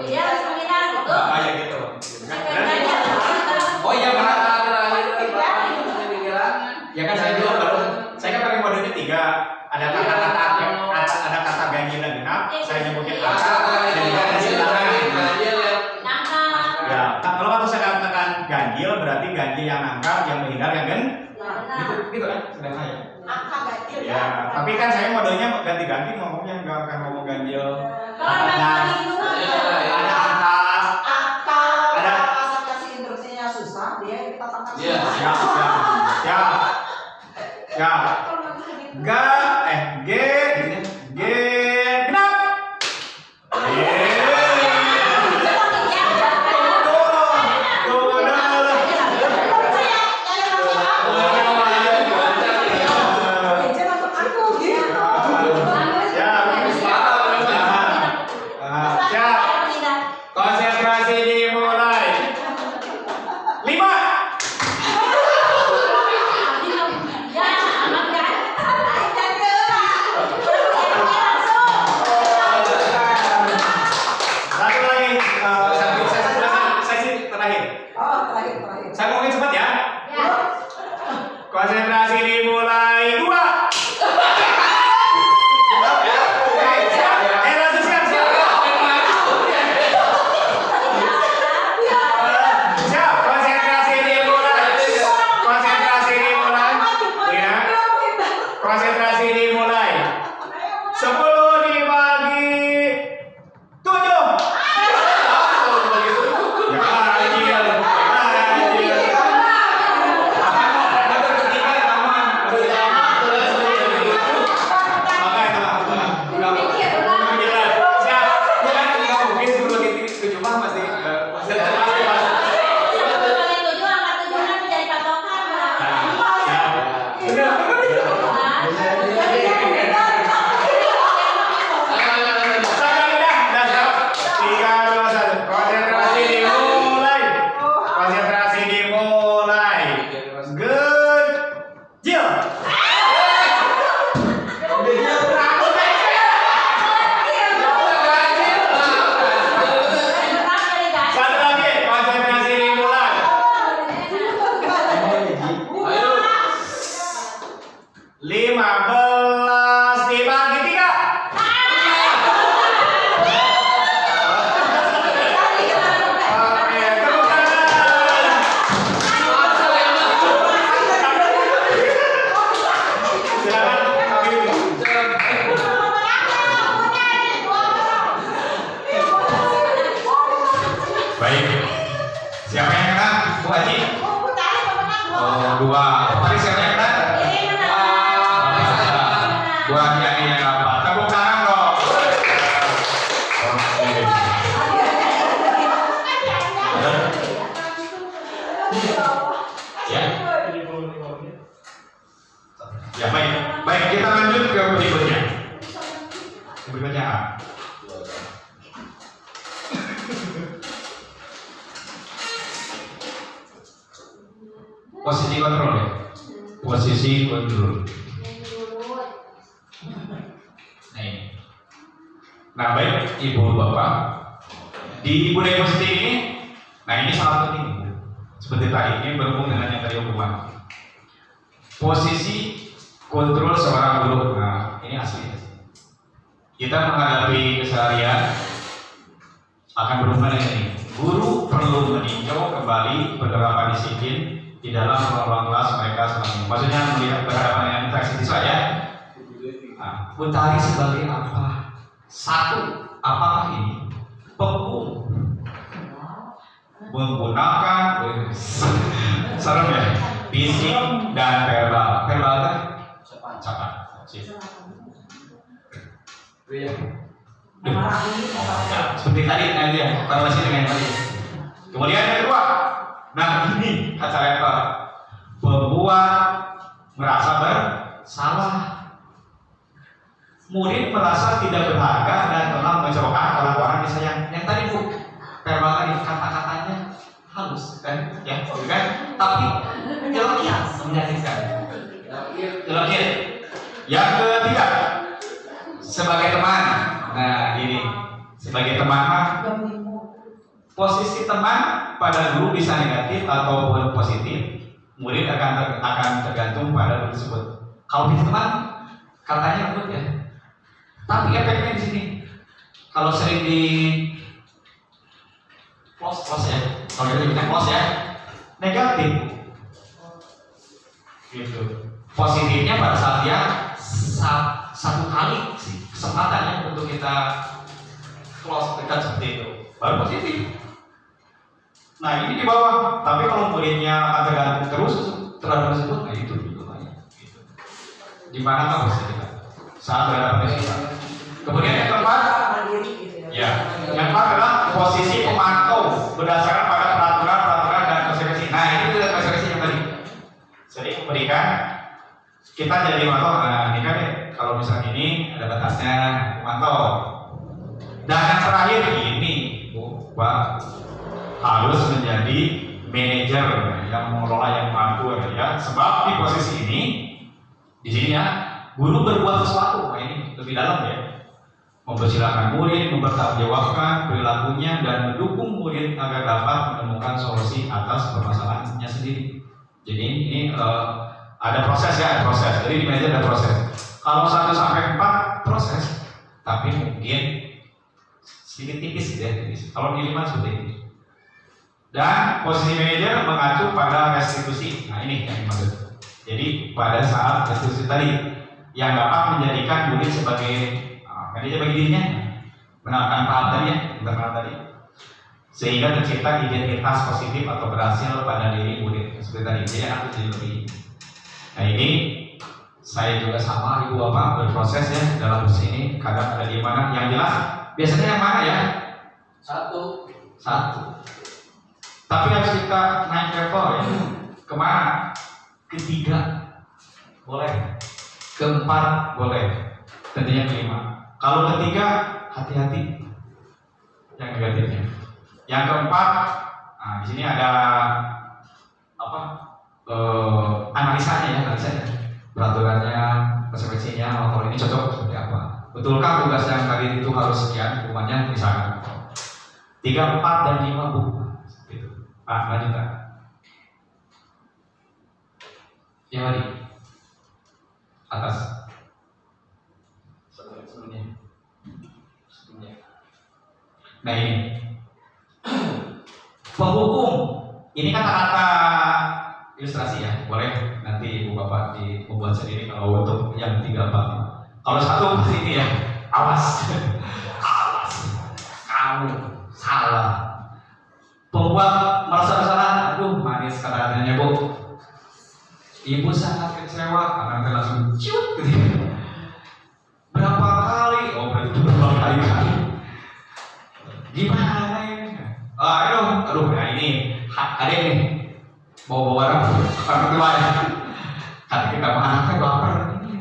Dia harus mengira gitu. Ya gitu. Ganjil. Oh iya benar. Dibilangnya. Ya kan saya dulu baru saya kan pakai modenya 3. Ada kata ganjil dan genap. Saya nyebutin angka dan ganjil tangan. Nangkap. Ya, kalau waktu saya katakan ganjil berarti ganjil yang nangkap, yang menghindar, yang gitu kan sederhana ya. angka ganjil Ya, tapi kan saya modenya ganti-ganti ngomongnya nggak akan ngomong ganjil. Kalau bagi itu Ada angka. Ada pas kasih instruksinya susah, dia kita tangkap. Iya. Siap. G genap. Konsentrasi dimulai. 5. Satu lagi, sesi terakhir. Oh, terakhir. Saya ngomongin cepat ya. Konsentrasi dimulai. 2. Langsung siap. Siap, konsentrasi dimulai. Ya. Konsentrasi dimulai. 10 dibagi 7. Konsentrasi dimulai. Ganjil. Satu lagi, konsentrasi dimulai. 15 dibagi 3. Oke, tepuk tangan. Silakan, Habib. Baik. Siapa yang kena? Bu Haji? Oh, 2. Tadi siapa yang kena? Bu Haji yang dapat. Tepuk tangan dong. Oke. Ya. Ya baik. Baik, kita lanjut ke berikutnya. Berikutnya A. Posisi kontrol ya. Posisi kontrol. Nah, baik Ibu Bapak, di budaya positif ini, nah ini sangat penting. Seperti tadi, ini berhubung dengan yang tadi hubungan. Posisi kontrol seorang guru, nah ini asli. Kita menghadapi keseharian akan berhubungan dengan ini. Guru perlu meninjau kembali beberapa disiplin di dalam ruang kelas mereka selama ini. Maksudnya melihat berhadapan dengan interaksi siswa ya. Nah, utari sebagai apa? Satu, apakah ini pengum menggunakan serem ya, fisik dan verbal. Verbal kan cepat. Seperti tadi nanti ya, korelasi dengan yang tadi. Kemudian yang kedua, nah ini kata rektor, membuat merasa bersalah. Murid merasa tidak berharga dan telah mencoba kalau orang disayang. Yang tadi Bu, verbal tadi kata-katanya halus kan, ya, kan? Tapi eloknya menyakitkan. Eloknya. Yang ketiga, sebagai teman. Nah ini sebagai teman, posisi teman pada guru bisa negatif ataupun positif. Murid akan tergantung pada guru tersebut. Kalau di teman, katanya good ya. Tapi efeknya di sini, kalau sering di close ya, kalau kita close ya, negatif. Gitu. Positifnya pada saat dia satu kali kesempatannya untuk kita close dekat seperti itu, baru positif. Nah ini di bawah, tapi kalau muridnya akan tergantung terus terhadap tersebut, nah itu banyak. Gitu. Di mana kan positif saat berhadapan dengan siswa. Kemudian yang keempat, ya, yang keempat adalah posisi pemantau berdasarkan pada peraturan dan konsekuensi. Nah ini juga konsekuensi yang tadi. Jadi memberikan kita jadi pemantau. Nah ini kan kalau misalnya ini ada batasnya pemantau. Dan yang terakhir ini, Pak, harus menjadi manajer yang mengelola yang mampu ya. Sebab di posisi ini, di sini ya, guru berbuat sesuatu. Nah ini lebih dalam ya. Mempersilahkan murid, mempertanggungjawabkan perilakunya dan mendukung murid agar dapat menemukan solusi atas permasalahannya sendiri. Jadi ini ada proses ya, ada proses. Jadi di manajer ada proses. Kalau 1 sampai 4 proses, tapi mungkin sedikit tipis gitu ya, tipis. Kalau di 5 seperti ini. Dan posisi manajer mengacu pada restitusi. Nah ini yang dimaksud. Jadi pada saat restitusi tadi yang dapat menjadikan murid sebagai manajer bagi dirinya, mengenalkan paham tadi ya, internal tadi, sehingga tercipta identitas positif atau berhasil pada diri murid seperti tadi. Jadi aku jadi lebih. Nah ini saya juga sama Ibu Bapak berproses ya dalam posisi ini. Kadang ada di mana yang jelas. Biasanya yang mana ya? Satu. Tapi harus kita naik level ya. Kemana? Ketiga boleh, keempat boleh, tentunya kelima. Kalau ketiga hati-hati yang negatifnya. Yang keempat, nah di sini ada apa? Analisanya ya, peraturannya, konsekuensinya, kalau ini cocok seperti apa? Betulkah tugas yang tadi itu harus sekian, hukumannya misalkan 3, 4, dan 5 Bu. Gitu. Lanjut kan? Yang tadi atas sebelumnya. Nah ini penghukum, ini kata-kata ilustrasi ya, boleh nanti Ibu Bapak membuat sendiri kalau untuk yang 3, 4. Kalau 1 pasti ini ya, awas, kamu salah. Pembuat merasa bersalah, aduh manis kata-katanya Bu. Ibu sangat kecewa, anak langsung ciut gitu. Berapa kali? Oh berarti berapa kali? Gimana ini? Aduh, nah ini ada nih mau bawa orang tua ya. Kata kita anaknya baper ini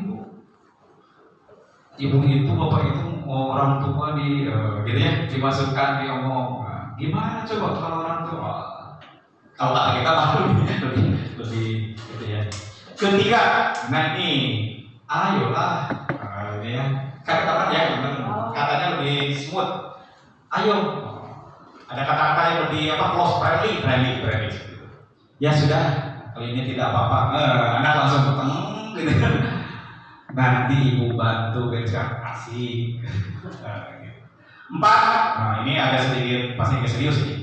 ibu itu bapak itu mau orang tua di gitu ya dimasukkan diomong. Nah, gimana coba kalau orang tua? Kalau kata kita lebih gitu ya. Ketiga, nah ini ayolah ini ya kan teman ya teman, katanya lebih smooth. Ayo, ada kata-kata yang lebih close friendly gitu. Ya sudah, kalau ini tidak apa-apa, anak langsung peteng gitu. Nanti ibu bantu beca asik. 4, nah ini agak sedikit pasti serius nih.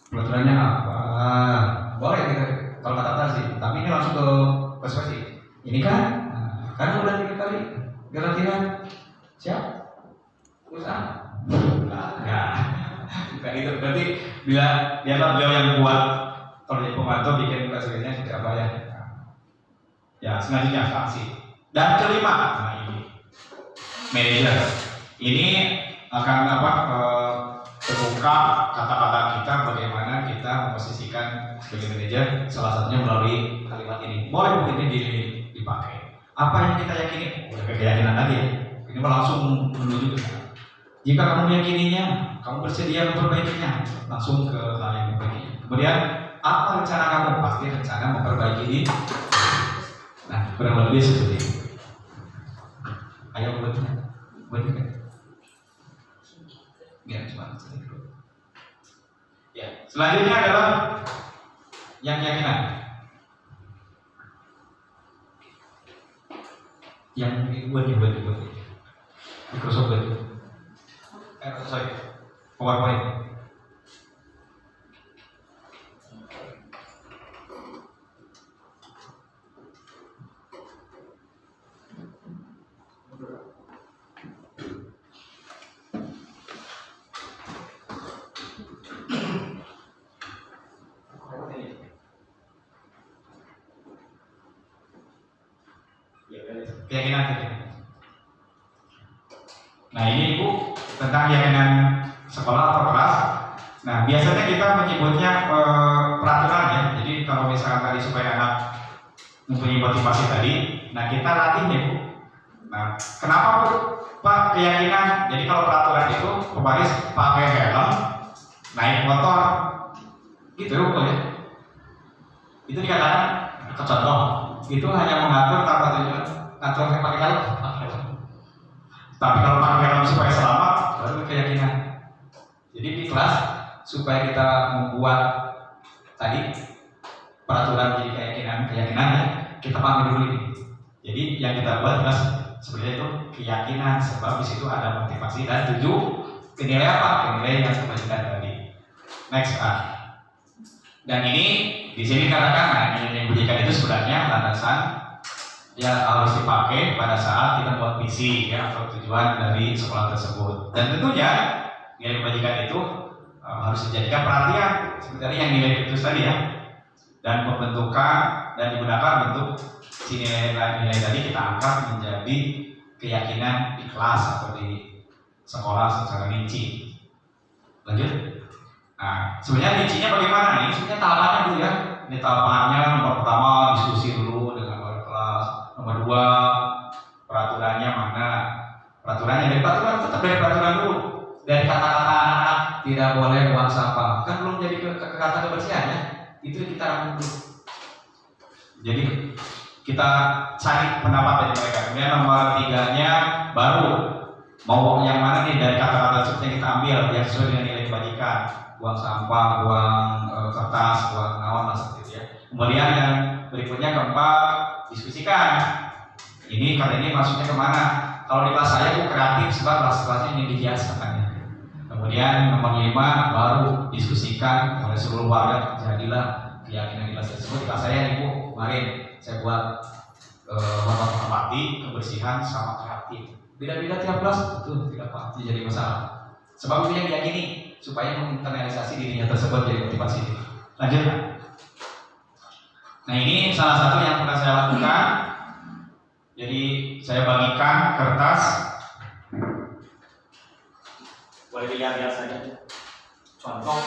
Peraturannya apa? Boleh gitu, kalau kata sih. Tapi ini langsung ke perspektif. Ini kan, karena udah 3 kali garantian. Siap? Usaha? Enggak. Bukan itu. Berarti biarlah beliau yang buat. Kalau jadi pembantu bikin presidennya seperti apa ya? Ya, selanjutnya sanksi. Dan kelima, nah ini manajer. Ini akan terbuka kata-kata kita bagaimana kita memposisikan sebagai manajer, salah satunya melalui kalimat ini. Boleh ini dipakai. Apa yang kita yakini? Udah keyakinan tadi ya. Ini langsung menuju ke sana. Jika kamu meyakininya, kamu bersedia memperbaikinya, langsung ke hal yang memperbaiki. Kemudian apa rencana kamu? Pasti rencana memperbaiki ini. Nah, kurang lebih seperti itu. Ayo buat juga. Ya, cuma sedikit. Ya, selanjutnya adalah yang keyakinan. Yang buat. Microsoft buat. PowerPoint. Keyakinan. Nah ini Ibu tentang keyakinan sekolah atau kelas. Nah biasanya kita menyebutnya peraturan ya. Jadi kalau misalkan tadi supaya anak mempunyai motivasi tadi, nah kita latih ya Bu. Nah kenapa Bu? Pak keyakinan. Jadi kalau peraturan itu pembaris pakai helm, naik motor, gitu ya. Itu dikatakan contoh. Itu hanya mengatur tanpa tujuan. Atur pakai helm. Tapi kalau pakai helm supaya selamat, baru keyakinan. Jadi di kelas supaya kita membuat tadi peraturan jadi keyakinan ya, kita pahami dulu ini. Jadi yang kita buat jelas sebenarnya itu keyakinan, sebab di situ ada motivasi dan nilai apa? Nilai yang kebajikan tadi. Next dan ini di sini katakan, nah nilai kebajikan itu sebenarnya landasan yang harus dipakai pada saat kita buat misi ya atau tujuan dari sekolah tersebut. Dan tentunya nilai kebajikan itu harus dijadikan perhatian seperti yang nilai itu tadi ya. Dan pembentukan dan digunakan bentuk si nilai tadi kita angkat menjadi keyakinan di kelas atau di sekolah secara rinci. Lanjut. Nah, sebenarnya rincinya bagaimana? Ini sebenarnya tahapannya dulu ya. Ini tahapannya nomor pertama diskusi dulu dengan wali kelas. Nomor 2 peraturannya mana? Peraturannya dari peraturan tetap dari peraturan dulu. Dari kata-kata anak tidak boleh buang sampah. Kan belum jadi ke kata kebersihan ya. Itu kita rangkum dulu. Jadi kita cari pendapat dari mereka. Kemudian nomor 3-nya baru mau yang mana nih dari kata-kata tersebut yang kita ambil yang sesuai dengan nilai kebajikan. Buang sampah, buang kertas, buang naon lah seperti itu ya. Kemudian yang berikutnya keempat diskusikan. Ini kali ini maksudnya kemana? Kalau di kelas saya itu kreatif sebab kelas-kelasnya ini dihias katanya. Kemudian nomor 5 baru diskusikan oleh seluruh warga. Jadilah keyakinan di kelas tersebut. Di kelas saya Ibu kemarin saya buat hormati kebersihan sama kreatif. Beda-beda tiap kelas itu tidak pasti jadi masalah. Sebab itu yang diyakini supaya menginternalisasi dirinya tersebut jadi motivasi. Lanjut. Nah ini salah satu yang pernah saya lakukan. Jadi saya bagikan kertas. Boleh dilihat saja. Contoh.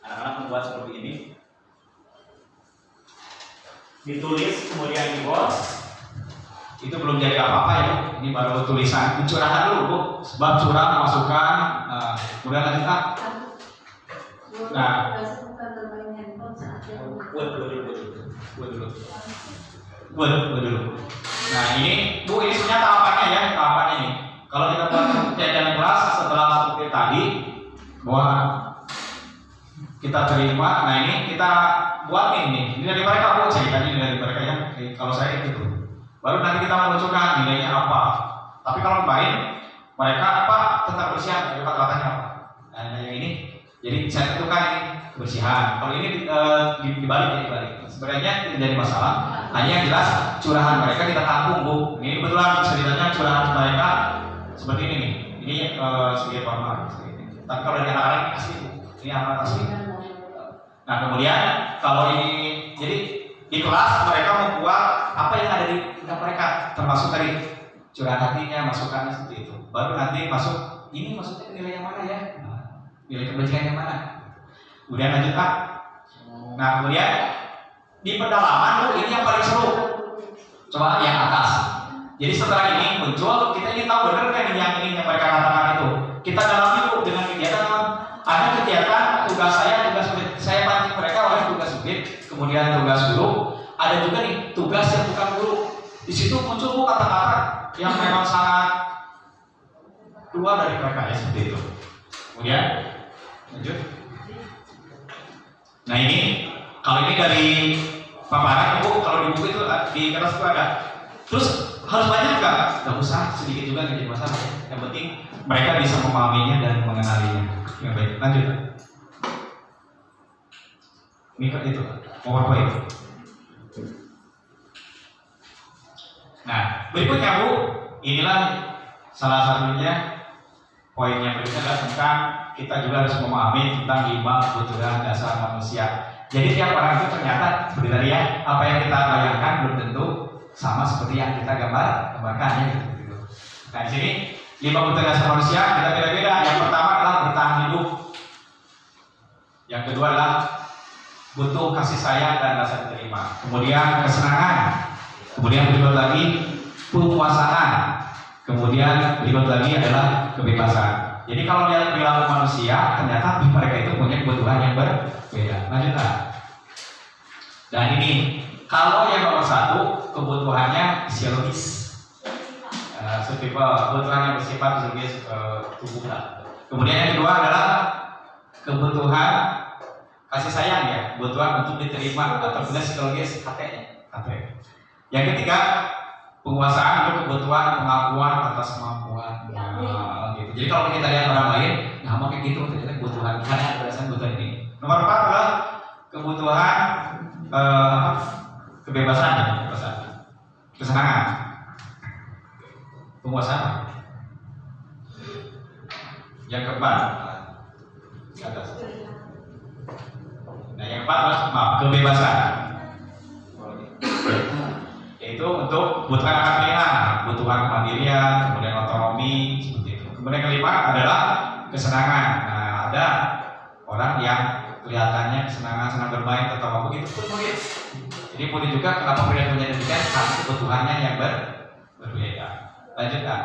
Anak-anak membuat seperti ini. Ditulis kemudian di-box. Itu belum jadi apa-apa ya. Ini baru tulisan. Pencurahan dulu Bu. Sebab curah masukkan. Kemudian lanjut Kak. Nah. Buat dulu. dulu. Nah ini Bu, ini sebenarnya tahapannya ya, tahapannya ini. Kalau kita buat jajanan kelas setelah seperti tadi, bahwa kita terima, nah ini kita buat ini dari mereka Bu, ceritanya ini dari mereka ya. Kalau saya gitu, baru nanti kita menunjukkan nilainya apa. Tapi kalau kemarin mereka apa tentang kebersihan, kata-katanya apa. Nah yang ini, jadi saya tentukan ini kebersihan. Kalau ini dibalik. Sebenarnya tidak jadi masalah. Hanya yang jelas curahan mereka kita tampung Bu. Ini kebetulan ceritanya curahan mereka seperti ini nih. Ini sebagai formal. Tapi kalau dari anak-anak asli Bu, ini anak asli. Nah kemudian kalau ini, jadi di kelas mereka membuat apa yang ada di tingkat mereka, termasuk tadi curahan hatinya, masukannya seperti itu. Baru nanti masuk, ini maksudnya nilai yang mana ya? Nilai kebajikan yang mana? Kemudian lanjut Pak. Nah kemudian di pendalaman Bu, ini yang paling seru. Coba yang atas. Jadi setelah ini muncul, kita ini tahu benar kan yang ini yang mereka katakan itu. Kita dalami Bu dengan kegiatan. Ada kegiatan tugas saya pancing mereka oleh tugas subjek, kemudian tugas guru. Ada juga nih tugas yang bukan guru. Di situ muncul Bu kata-kata yang memang sangat keluar dari mereka ya, seperti itu. Kemudian lanjut. Nah ini kalau ini dari paparan Bu, kalau di buku itu di kertas itu ada. Terus harus banyak nggak? Nggak usah, sedikit juga nggak jadi masalah. Yang penting mereka bisa memahaminya dan mengenalinya. Ya, baik, lanjut. Ini itu PowerPoint. Nah berikutnya Bu, inilah salah satunya poin yang berikutnya adalah tentang kita juga harus memahami tentang 5 kebutuhan dasar manusia. Jadi tiap orang itu ternyata seperti tadi ya, apa yang kita bayangkan belum tentu sama seperti yang kita gambarkan ya gitu. Nah di sini 5 kebutuhan dasar manusia kita beda-beda. Yang pertama adalah bertahan hidup. Yang kedua adalah butuh kasih sayang dan rasa diterima. Kemudian kesenangan. Kemudian berikut lagi penguasaan. Kemudian berikut lagi adalah kebebasan. Jadi kalau lihat perilaku manusia, ternyata mereka itu punya kebutuhan yang berbeda. Lanjutlah. Dan ini, kalau yang nomor 1 kebutuhannya fisiologis, kebutuhan yang bersifat fisiologis tubuh. Kemudian yang kedua adalah kebutuhan kasih sayang ya, kebutuhan untuk diterima atau psikologis HT. Yang ketiga penguasaan untuk kebutuhan pengakuan atas kemampuan. Gitu. Jadi kalau kita lihat orang lain, nah mau kayak gitu ternyata kebutuhan karena berdasarkan kebutuhan ini. Nomor 4 adalah kebutuhan kebebasan, kesenangan, penguasaan. Yang keempat, di atas. Nah yang keempat adalah kebebasan. Yaitu untuk kebutuhan kepentingan, kebutuhan kemandirian, kemudian otonomi, seperti itu. Kemudian kelima adalah kesenangan. Nah, ada orang yang kelihatannya kesenangan, senang bermain atau begitu pun murid. Jadi murid juga kenapa perilakunya demikian? Karena kebutuhannya yang berbeda. Lanjutkan.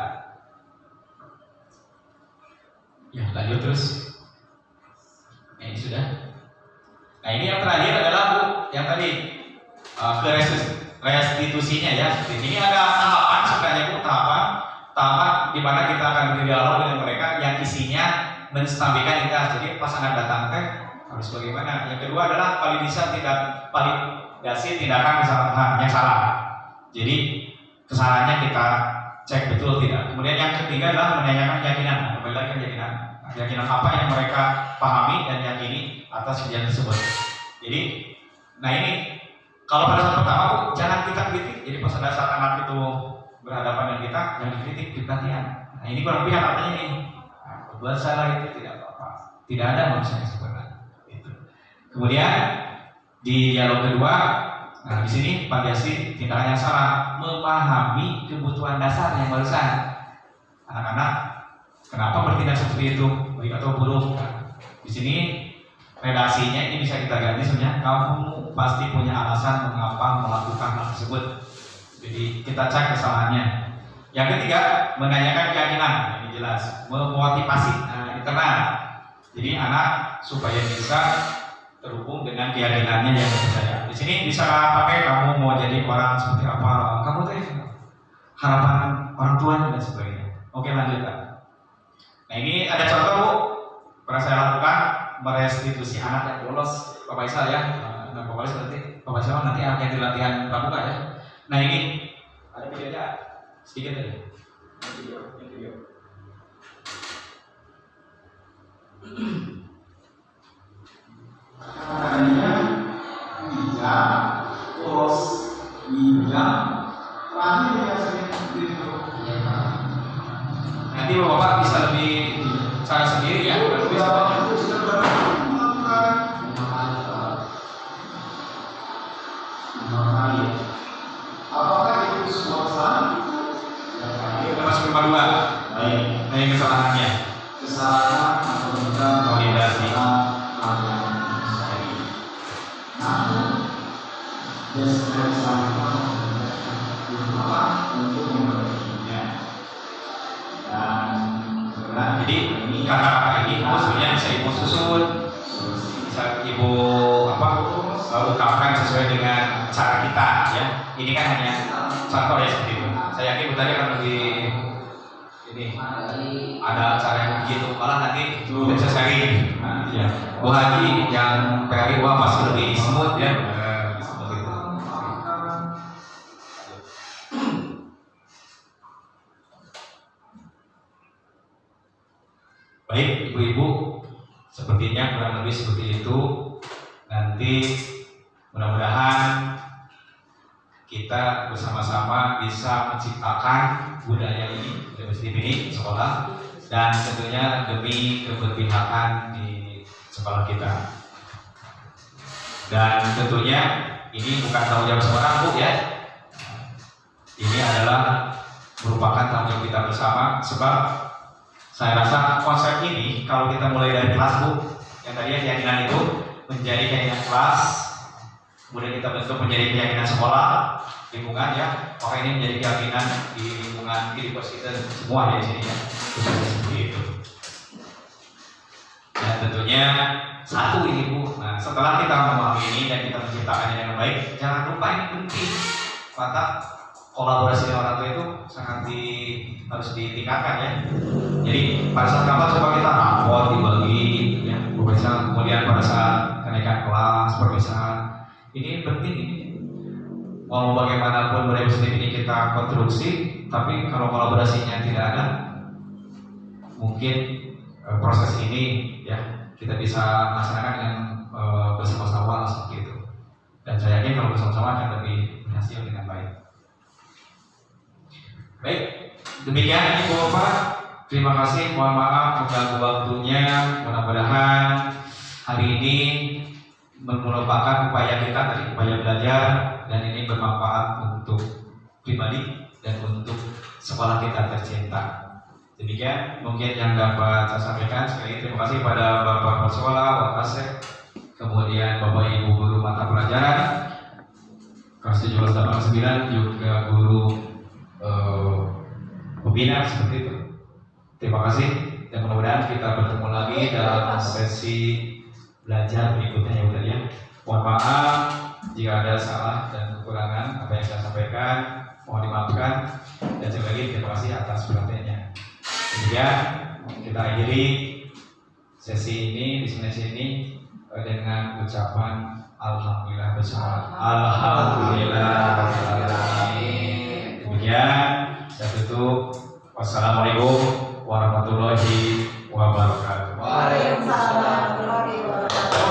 Ya, lanjut terus. Nah, ini sudah. Nah, ini yang terakhir adalah Bu, yang tadi restitusinya ya. Ini ada tahapan sebenarnya Bu, tahapan di mana kita akan berdialog dengan mereka yang isinya menstabilkan kita. Jadi pasangan datang teh harus bagaimana. Yang kedua adalah validasi tindakan kesalahan yang salah. Jadi kesalahannya kita cek betul tidak. Kemudian yang ketiga adalah menanyakan keyakinan. Kembali lagi keyakinan apa yang mereka pahami dan yakini atas kejadian tersebut. Jadi, nah ini kalau pada saat pertama Bu, jangan kita kritik. Jadi pas ada saat anak itu berhadapan dengan kita, yang dikritik perhatian. Nah ini kurang pihak artinya ini. Nah, buat salah itu tidak apa-apa. Tidak ada manusia yang sempurna. Gitu. Kemudian di dialog kedua, nah di sini validasi tindakan yang salah, memahami kebutuhan dasar yang barusan. Anak-anak kenapa bertindak seperti itu, baik atau buruk? Nah, di sini redaksinya ini bisa kita ganti sebenarnya. Kamu pasti punya alasan mengapa melakukan hal tersebut. Jadi kita cek kesalahannya. Yang ketiga, menanyakan keyakinan. Ini jelas. Memotivasi internal. Jadi anak supaya bisa terhubung dengan keyakinannya yang percaya. Di sini bisa pakai kamu mau jadi orang seperti apa, kamu tuh harapan orang tua dan sebagainya. Oke, lanjut Kak. Nah ini ada contoh Bu, pernah saya lakukan merestitusi anak yang bolos Bapak Isa ya. Nah, Bapak Isa nanti anak yang di latihan pramuka ya. Nah ini ada videonya sedikit aja. Video. Caranya bijak, terus bijak, terakhir biasanya seperti itu. Nanti Bapak bisa lebih cara sendiri ya, lebih apakah itu semua salah? Kita masuk ke 2. Nah, ini kesalahannya. Kesalahan atau kita validasi. Namun, untuk memperbaikinya. Dan jadi kata-kata ini maksudnya bisa Ibu susun, bisa Ibu ungkapkan sesuai dengan cara kita ya. Ini kan hanya contoh ya seperti itu. Saya yakin Bu tadi akan lebih ini ada cara yang begitu, malah nanti bisa sharing. Nah, ya. Bu Haji yang PRI wah pasti lebih smooth ya. Seperti itu. Baik ibu-ibu, sepertinya kurang lebih seperti itu. Nanti mudah-mudahan kita bersama-sama bisa menciptakan budaya ini, budaya positif ini sekolah, dan tentunya demi keberpihakan di sekolah kita. Dan tentunya ini bukan tanggung jawab seorang Bu ya. Ini adalah merupakan tanggung jawab kita bersama, sebab saya rasa konsep ini kalau kita mulai dari kelas Bu, yang tadinya keyakinan itu menjadi keyakinan kelas, kemudian kita bentuk menjadi keyakinan sekolah, lingkungan ya, maka ini menjadi keyakinan di lingkungan kehidupan kita semua ya di sini ya, seperti itu. Dan tentunya satu ini Bu, nah setelah kita memahami ini dan kita menciptakannya dengan baik, jangan lupa ini penting, maka kolaborasi dengan orang tua itu sangat harus ditingkatkan ya. Jadi pada saat kapan coba kita rapor dibagi ya, kemudian pada saat kenaikan kelas perpisahan, ini penting ini. Mau bagaimanapun budaya positif ini kita konstruksi, tapi kalau kolaborasinya tidak ada, mungkin proses ini ya kita bisa laksanakan dengan bersama-sama seperti itu. Dan saya yakin kalau bersama-sama akan lebih berhasil dengan baik. Baik, demikian Ibu Bapak. Terima kasih, mohon maaf mengganggu waktunya. Mudah-mudahan hari ini merupakan upaya kita tadi, upaya belajar, dan ini bermanfaat untuk pribadi dan untuk sekolah kita tercinta. Demikian mungkin yang dapat saya sampaikan. Sekali terima kasih pada Bapak Sekolah, Pak Asep, kemudian Bapak Ibu guru mata pelajaran kelas 1789, juga guru pembina seperti itu. Terima kasih dan mudah-mudahan kita bertemu lagi dalam sesi belajar berikutnya ya Bu tadi ya. Mohon maaf jika ada salah dan kekurangan apa yang saya sampaikan, mohon dimaafkan, dan sekali lagi terima kasih atas perhatiannya. Kemudian kita akhiri sesi ini, diskresi ini dengan ucapan Alhamdulillah bersama. Alhamdulillah. Kemudian saya tutup. Wassalamualaikum warahmatullahi wabarakatuh. Waalaikumsalam warahmatullahi wabarakatuh.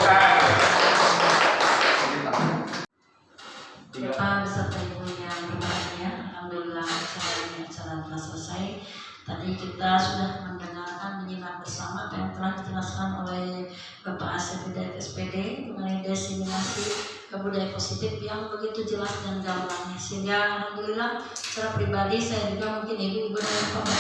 Bapak beserta Ibu yang berbahagia, alhamdulillah acara telah selesai. Tadi kita sudah mendengarkan, menyimak bersama apa yang telah dijelaskan oleh Bapak Asep dari SPD mengenai diseminasi budaya positif yang begitu jelas dan gamblang, sehingga alhamdulillah secara pribadi saya juga mungkin ibu dan bapak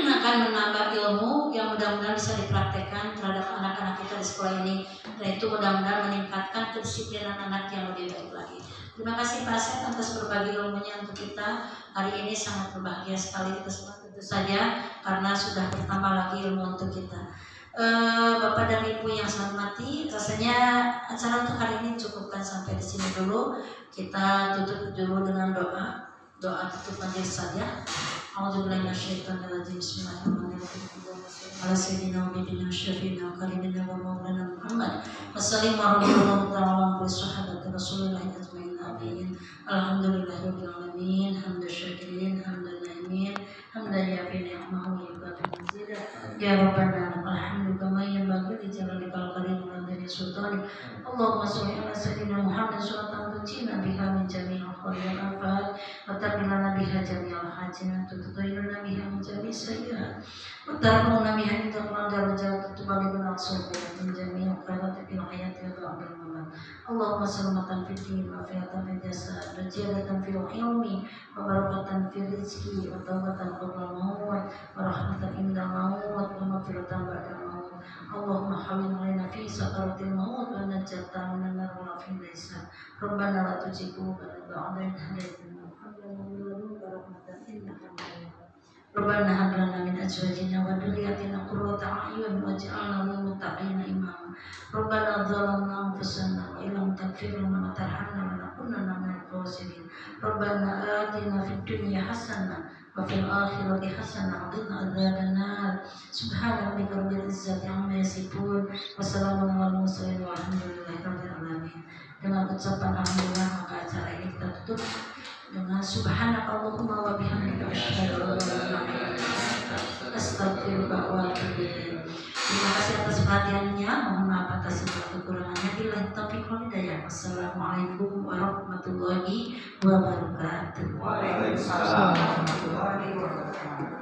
akan menambah ilmu yang mudah-mudahan bisa dipraktekkan terhadap anak-anak kita di sekolah ini, dan itu mudah-mudahan meningkatkan kedisiplinan anak yang lebih baik lagi. Terima kasih Pak Asep atas berbagi ilmunya untuk kita hari ini, sangat berbahagia sekali kita semua tentu saja karena sudah bertambah lagi ilmu untuk kita. Bapak dan Ibu yang saya hormati, rasanya acara untuk hari ini cukupkan sampai di sini dulu. Kita tutup dulu dengan doa tutup majelis saja. A'udzubillahi minasyaitonirrajim. Bismillahirrahmanirrahim. Ala sayyidina wa nabiyina syafiina wa karimina wa maulana Muhammad. Wassalamu warahmatullahi wabarakatuh. Rasulullahi ajmain. Amin. Alhamdulillahirabbil alamin. Hamdan syakirin, hamdan naimin, hamdan yafi ni'amahu wa yukafi mazidah. Ya Rabbana alhamdu kama yanbaghi li jalalika al-karim wa li sultanik. Allahumma shalli ala sayyidina Muhammad sallallahu tucina biha min jami'il khairin al-afat wa taqilana biha jami'al hajat tutayiruna biha min jami'is sayyi'at wa tarhamuna biha min jami'il darajat tubaliguna aqsabina min jami'il khairat fil hayati wa ba'dal mamat. Allahumma salamatan fid din wa fiatan fil jasad wa ziyadatan fil ilmi wa barakatan fil rizqi wa tawbatan qabla maut wa rahmatan inda maut wa maghfiratan ba'da maut. Allahumma hawwin 'alaina fi sakaratil maut wa najjata minan nar wa fi hisab. Rabbana la tuzigh qulubana ba'da idh hadaytana wa hab lana min ladunka rahmatan innaka antal wahhab. Rabbana hab lana min azwajina wa dhurriyyatina qurrata a'yun waj'alna lil muttaqina imama. Rabbana zalamna anfusana wa illam taghfir lana wa tarhamna lanakunanna minal khasirin. Rabbana atina fid dunya hasanah wa fil akhirati hasanah wa qina adzabannar. Subhana rabbika rabbil izzati amma yasifun wa salamun alal mursalin walhamdulillahi rabbil alamin. Dengan ucapan alhamdulillah maka acara ini kita tutup dengan subhanakallahumma wa bihamdika asyhadu an la ilaha illa anta astaghfiruka wa atubu ilaik. Terima kasih atas perhatiannya, mohon maaf atas segala kekurangannya. Billahi taufiq wal hidayah. Wassalamualaikum warahmatullahi wabarakatuh. Waalaikumsalam warahmatullahi wabarakatuh.